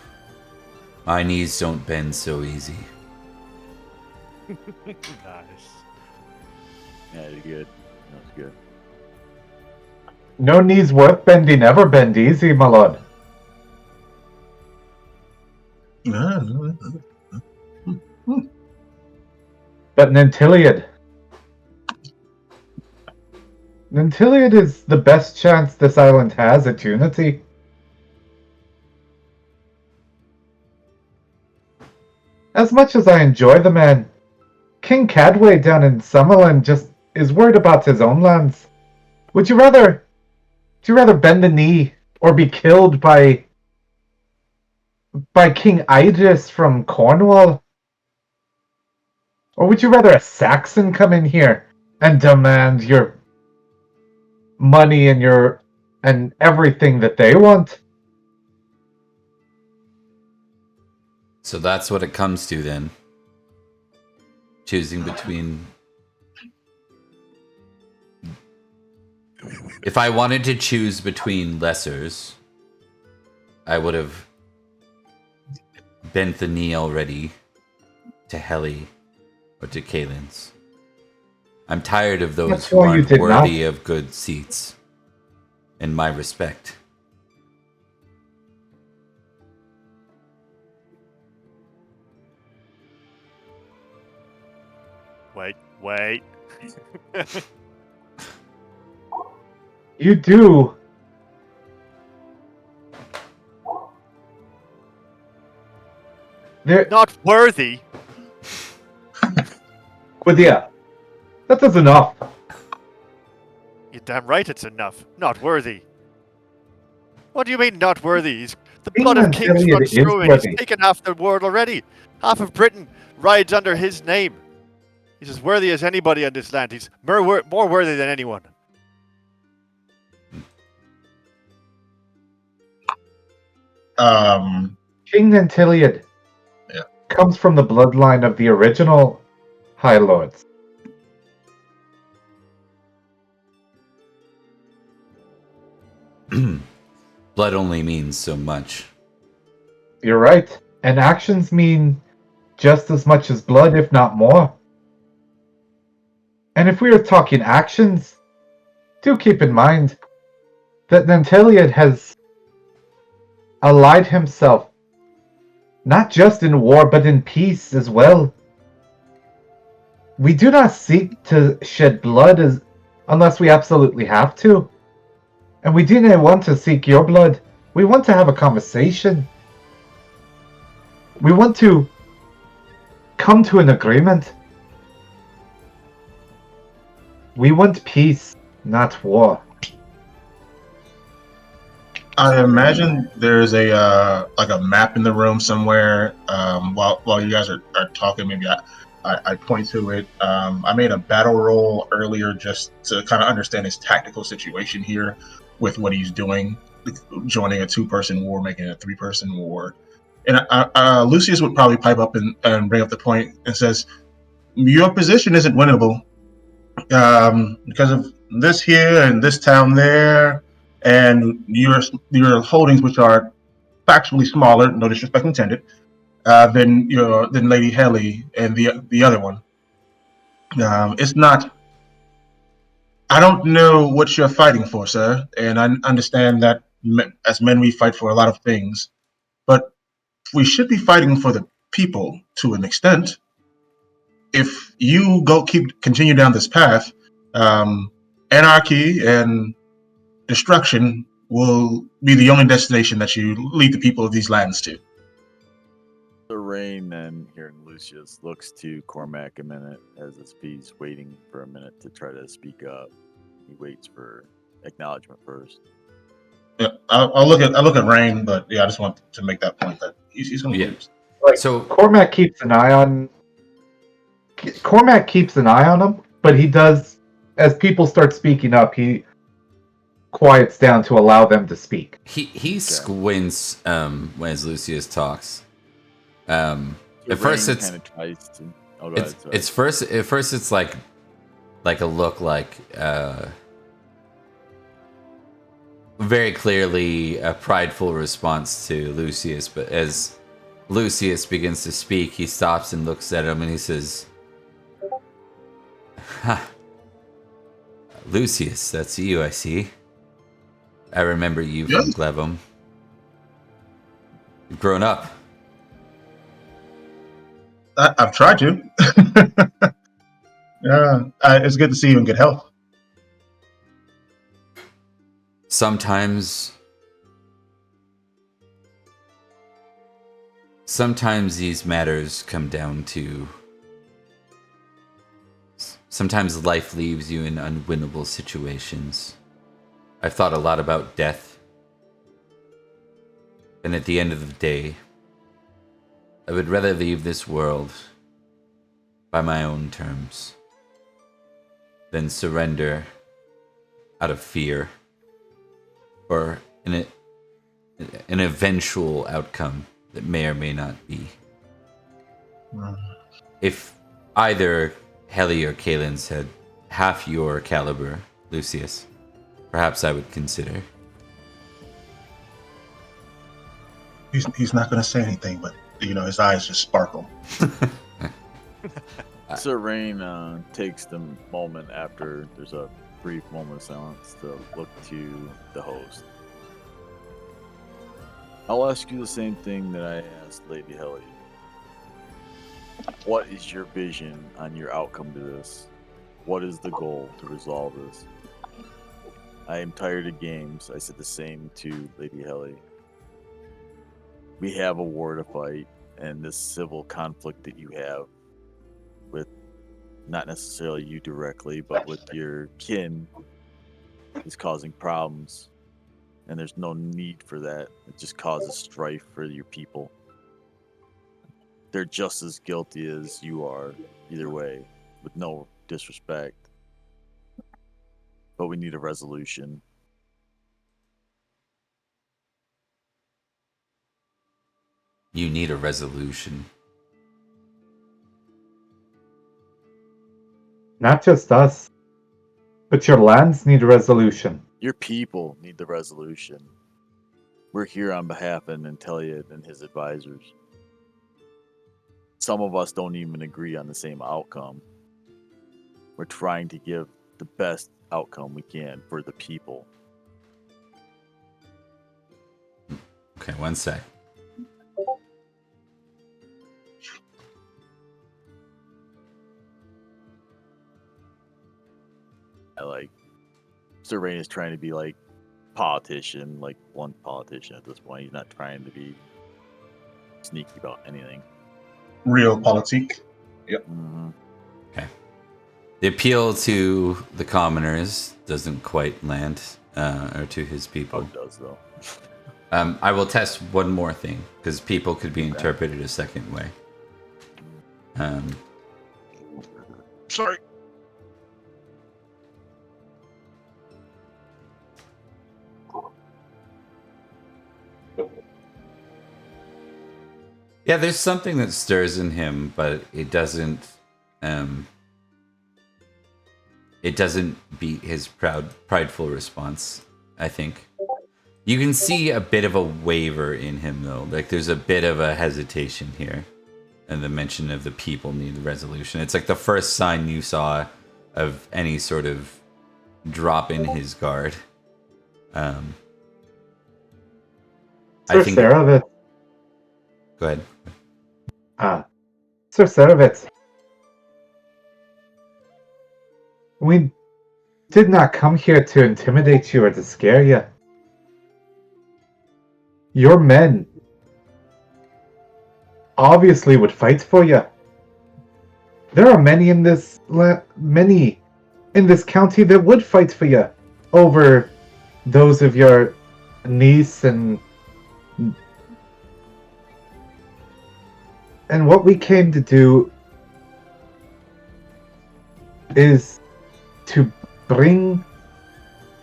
My knees don't bend so easy. Nice. Yeah, you're good. That was good. No knees worth bending ever bend easy, my lord. But Nanteleod is the best chance this island has at unity. As much as I enjoy the man, King Cadway down in Summerland just is worried about his own lands. Would you rather bend the knee or be killed by King Idris from Cornwall? Or would you rather a Saxon come in here and demand your money and everything that they want? So that's what it comes to then. Choosing between... If I wanted to choose between lessers, I would have bent the knee already to Helly or to Kalen's. I'm tired of those That's who why you aren't did worthy not. of good seats and my respect. Wait. You do. Not worthy. But yeah, that is enough. You're damn right it's enough. Not worthy. What do you mean not worthy? The King blood of kings Nanteleod runs is through him. He's worthy. taken half the world already. Half of Britain rides under his name. He's as worthy as anybody on this land. He's more worthy than anyone. King Nanteleod comes from the bloodline of the original High Lords. Blood only means so much. You're right. And actions mean just as much as blood, if not more. And if we are talking actions, do keep in mind that Nanteleod has allied himself not just in war but in peace as well. We do not seek to shed blood unless we absolutely have to. And we do not want to seek your blood. We want to have a conversation. We want to come to an agreement. We want peace, not war. I imagine there's a map in the room somewhere. While you guys are talking, maybe I point to it. I made a battle roll earlier just to kind of understand his tactical situation here with what he's doing, joining a 2-person war, making it a 3-person war. And Lucius would probably pipe up and bring up the point and says, your position isn't winnable because of this here and this town there, and your holdings, which are factually smaller, no disrespect intended, than Lady Helly and the other one. It's not I don't know what you're fighting for, sir, and I understand that as men we fight for a lot of things, but we should be fighting for the people to an extent. If you continue down this path, anarchy and destruction will be the only destination that you lead the people of these lands to. The rain then hearing Lucius looks to Cormac a minute as if he's waiting for a minute to try to speak up. He waits for acknowledgement first. Yeah, I'll look at Rain, but yeah, I just want to make that point that he's going to Yeah. lose. Like, So Cormac keeps an eye on him, but he does, as people start speaking up, he quiets down to allow them to speak. he squints as Lucius talks. So At first Rain it's kind of tries to. Oh, go ahead, sorry. at first it's like a look like very clearly a prideful response to Lucius, but as Lucius begins to speak, he stops and looks at him and he says, "Ha, Lucius, that's you, I see. I remember you from Yes. Glevum. You've grown up." I've tried to. Yeah, it's good to see you in good health. Sometimes these matters come down to... Sometimes life leaves you in unwinnable situations. I've thought a lot about death. And at the end of the day, I would rather leave this world by my own terms than surrender out of fear or an eventual outcome that may or may not be. If either Heli or Kalins had half your caliber, Lucius, perhaps I would consider. He's not going to say anything, but his eyes just sparkle. Sir Rain takes the moment after there's a brief moment of silence to look to the host. I'll ask you the same thing that I asked Lady Helly. What is your vision on your outcome to this? What is the goal to resolve this? I am tired of games. I said the same to Lady Helly. We have a war to fight, and this civil conflict that you have with not necessarily you directly, but with your kin is causing problems. And there's no need for that. It just causes strife for your people. They're just as guilty as you are, either way, with no disrespect. But we need a resolution. You need a resolution. Not just us, but your lands need a resolution. Your people need the resolution. We're here on behalf of Nanteleod and his advisors. Some of us don't even agree on the same outcome. We're trying to give the best outcome we can for the people. Okay, one sec. Sir Rain is trying to be like politician, like one politician at this point. He's not trying to be sneaky about anything. Real politique. Mm-hmm. Okay. The appeal to the commoners doesn't quite land, or to his people. Oh, it does though. I will test one more thing, because people could be interpreted a second way. Sorry. Yeah, there's something that stirs in him, but it doesn't beat his prideful response, I think. You can see a bit of a waver in him, though. Like, there's a bit of a hesitation here. And the mention of the people need resolution. It's like the first sign you saw of any sort of drop in his guard. I Sir think. Ceravitz. Go ahead. Sir Ceravitz. We did not come here to intimidate you or to scare you. Your men obviously would fight for you. There are many in this county that would fight for you over those of your niece and what we came to do is to bring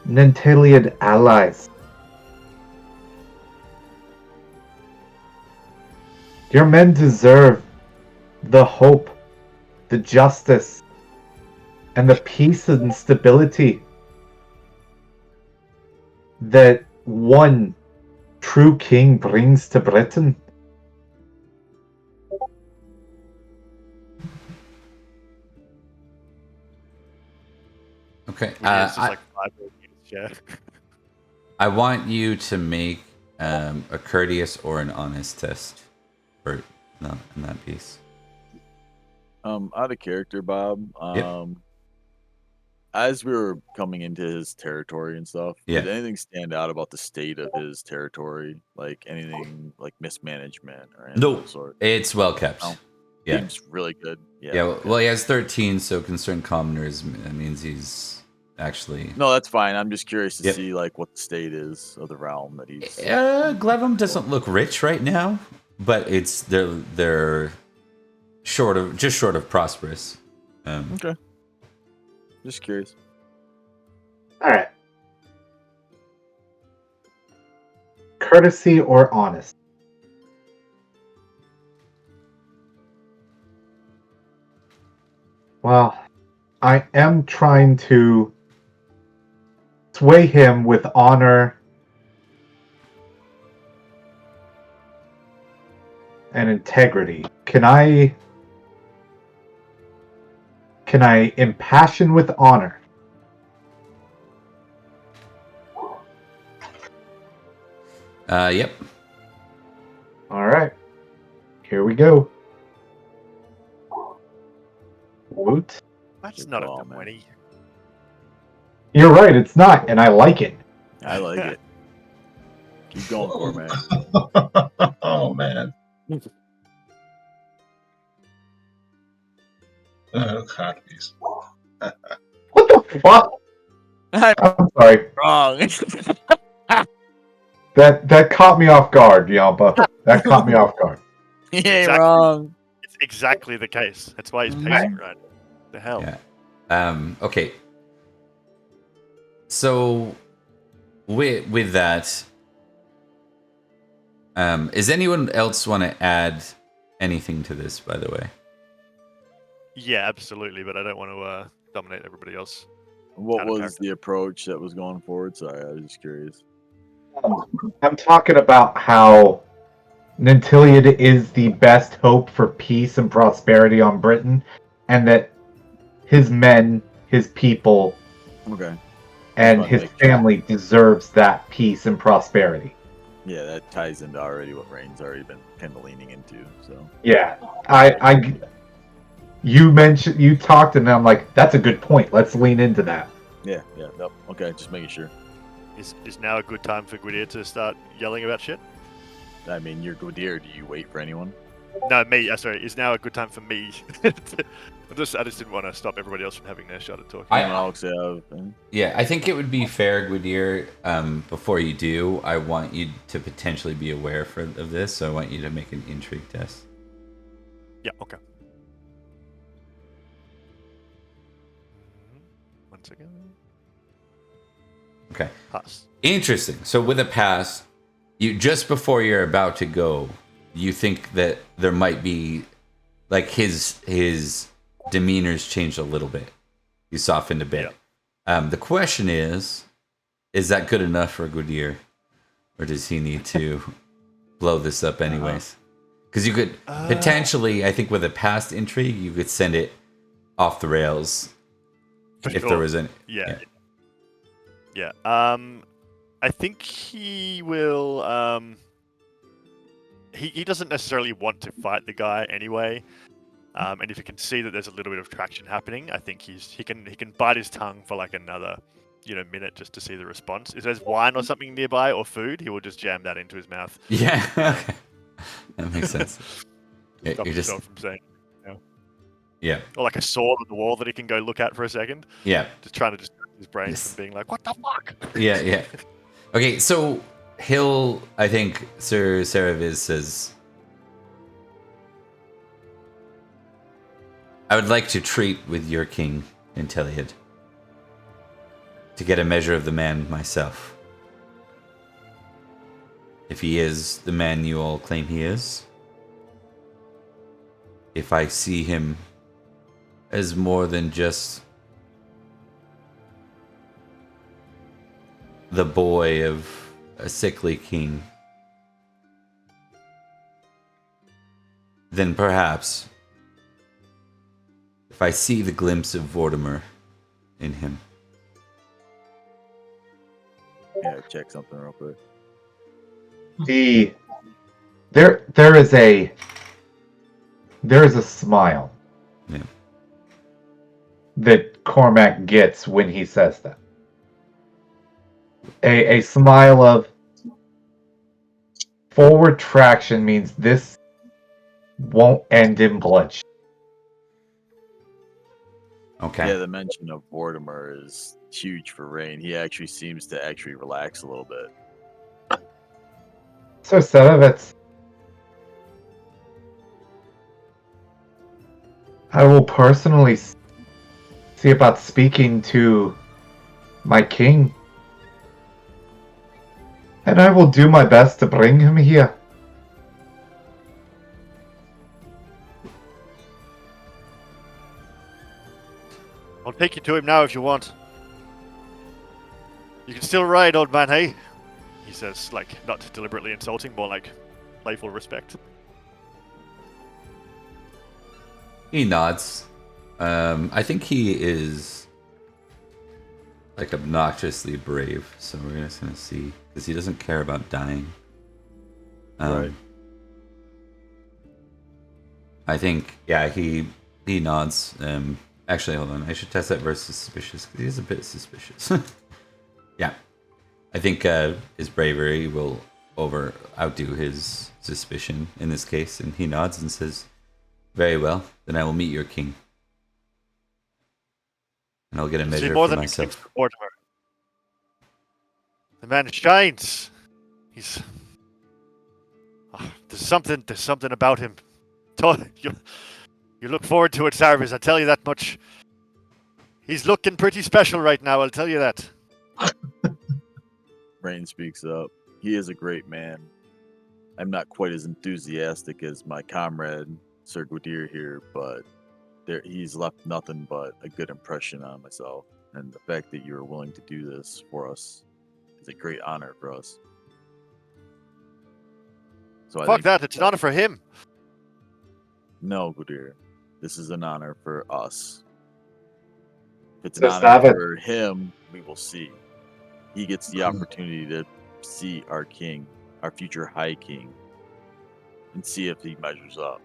Nanteleod allies. Your men deserve the hope, the justice, and the peace and stability that one true king brings to Britain. Okay. Which is just like 5 units, yeah. I want you to make a courteous or an honest test for in that piece. Out of character, Bob. Yep. As we were coming into his territory and stuff, Yeah. did anything stand out about the state of his territory? Like anything like mismanagement or anything of No, the sort? it's well kept. No. Yeah. Seems really good. Yeah. Yeah. Well, he has 13, so concerned commoners. That means he's actually. No, that's fine. I'm just curious to Yep. see like what the state is of the realm that he's. Glevum doesn't look rich right now, but they're short of prosperous. Okay. Just curious. All right. Courtesy or honest? Well, I am trying to sway him with honor and integrity. Can I impassion with honor? Yep. All right. Here we go. Woot. That's Good not call, enough man. money. You're right, it's not, and I like it. I like it. Keep going, Cormac. Oh man. Oh god, please. What the fuck? I'm sorry. Wrong. That caught me off guard, Yampa. That caught me off guard. He ain't Exactly. wrong. It's exactly the case. That's why he's pacing right. The hell. Yeah. Okay. So, with that, is anyone else want to add anything to this? By the way. Yeah, absolutely. But I don't want to dominate everybody else. What Out of was character. the approach that was going forward? Sorry, I was just curious. I'm talking about how Nanteleod is the best hope for peace and prosperity on Britain, and that his men, his people, Okay. and Just his wanna make sure. family deserves that peace and prosperity. Yeah, that ties into already what Rain's already been kind of leaning into. So Yeah, you talked, and I'm like, that's a good point. Let's lean into that. yeah. Nope. Okay, just making sure. Is now a good time for Gwydir to start yelling about shit? I mean, you're Gwydir. Do you wait for anyone? No, me. Sorry. Is now a good time for me? I just didn't want to stop everybody else from having their shot at talking. Anyone else have? Yeah, I think it would be fair, Gwydir, before you do, I want you to potentially be aware of this, so I want you to make an intrigue test. Yeah. Okay. 1 second. Okay. Pass. Interesting. So with a pass, you just before you're about to go, you think that there might be, like, his demeanor's changed a little bit. He softened a bit. The question is that good enough for Gwydir? Or does he need to blow this up anyways? Because you could potentially, I think with a past intrigue, you could send it off the rails For if sure. there was an... Yeah. Yeah. I think he will. He doesn't necessarily want to fight the guy anyway. And if he can see that there's a little bit of traction happening, I think he can bite his tongue for like another, minute just to see the response. If there's wine or something nearby or food, he will just jam that into his mouth. Yeah. Okay. That makes sense. Stop You're just himself from saying. yeah. Or like a sword on the wall that he can go look at for a second. Yeah. Just trying to distract his brain Yes. from being like, what the fuck? Yeah. Yeah. Okay. So I think Sir Saraviz says, I would like to treat with your king, Nanteleod, to get a measure of the man myself. If he is the man you all claim he is, if I see him as more than just the boy of a sickly king, then perhaps if I see the glimpse of Vortimer in him. Yeah, check something real quick. There is a smile Yeah. that Cormac gets when he says that. A smile of forward traction means this won't end in bloodshed. Okay. Yeah, the mention of Vortimer is huge for Rain. He actually seems to actually relax a little bit. So Sedovitz, I will personally see about speaking to my king, and I will do my best to bring him here. I'll take you to him now if you want. You can still ride, old man, hey? He says, like, not deliberately insulting, more like playful respect. He nods. I think he is like obnoxiously brave, so we're just gonna see, because he doesn't care about dying. Right. I think, yeah, he nods. Actually, hold on. I should test that versus suspicious, because he's a bit suspicious. Yeah. I think his bravery will outdo his suspicion in this case, and he nods and says, very well, then I will meet your king. And I'll get a measure more for than myself. Mortimer. The man shines. He's there's something about him. You look forward to it, Sarvis. I tell you that much. He's looking pretty special right now. I'll tell you that. Rain speaks up. He is a great man. I'm not quite as enthusiastic as my comrade, Sir Gwydir here, but he's left nothing but a good impression on myself. And the fact that you are willing to do this for us is a great honor for us. So Fuck that. It's an honor for him. No, Gwydir. This is an honor for us. If it's an So honor Savit- for him, we will see. He gets the opportunity to see our king, our future high king, and see if he measures up.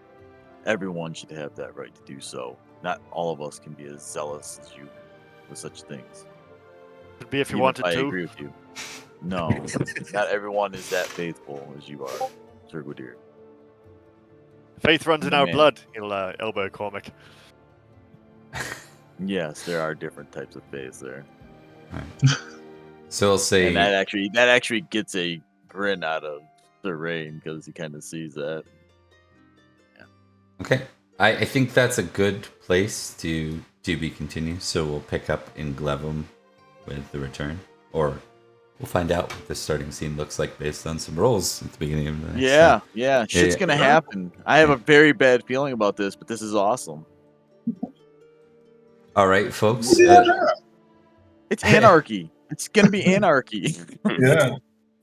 Everyone should have that right to do so. Not all of us can be as zealous as you with such things. Could be if you Even wanted I to. agree with you. No, not everyone is that faithful as you are, Sir Gwydir. Faith runs in Yeah, our man. blood. He'll elbow Cormac. Yes, there are different types of faiths there. So I'll say, And that actually gets a grin out of Sir Rain because he kind of sees that. okay. I think that's a good place to be continued. So we'll pick up in Glevum with the return, or we'll find out what the starting scene looks like based on some rolls at the beginning of the next scene. Yeah, shit's yeah. gonna happen. I have a very bad feeling about this, but this is awesome. All right, folks. It's anarchy. It's gonna be anarchy. Yeah.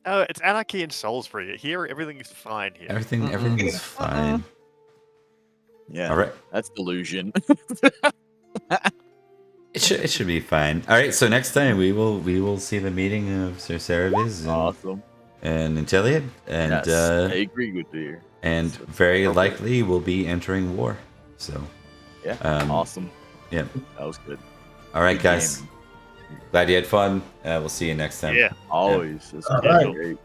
Oh, it's anarchy in Salisbury. Here, everything is fine here. Everything is fine. Yeah, All right. that's delusion. It should be fine. All right, so next time we will see the meeting of Sir Cerevis Awesome. and Nanteleod, and Yes, I agree with you. and That's very appropriate. likely we'll be entering war. So Yeah, awesome. yeah. That was good. All right, Good guys. game. Glad you had fun. We'll see you next time. Yeah. Always. It's All been right. great.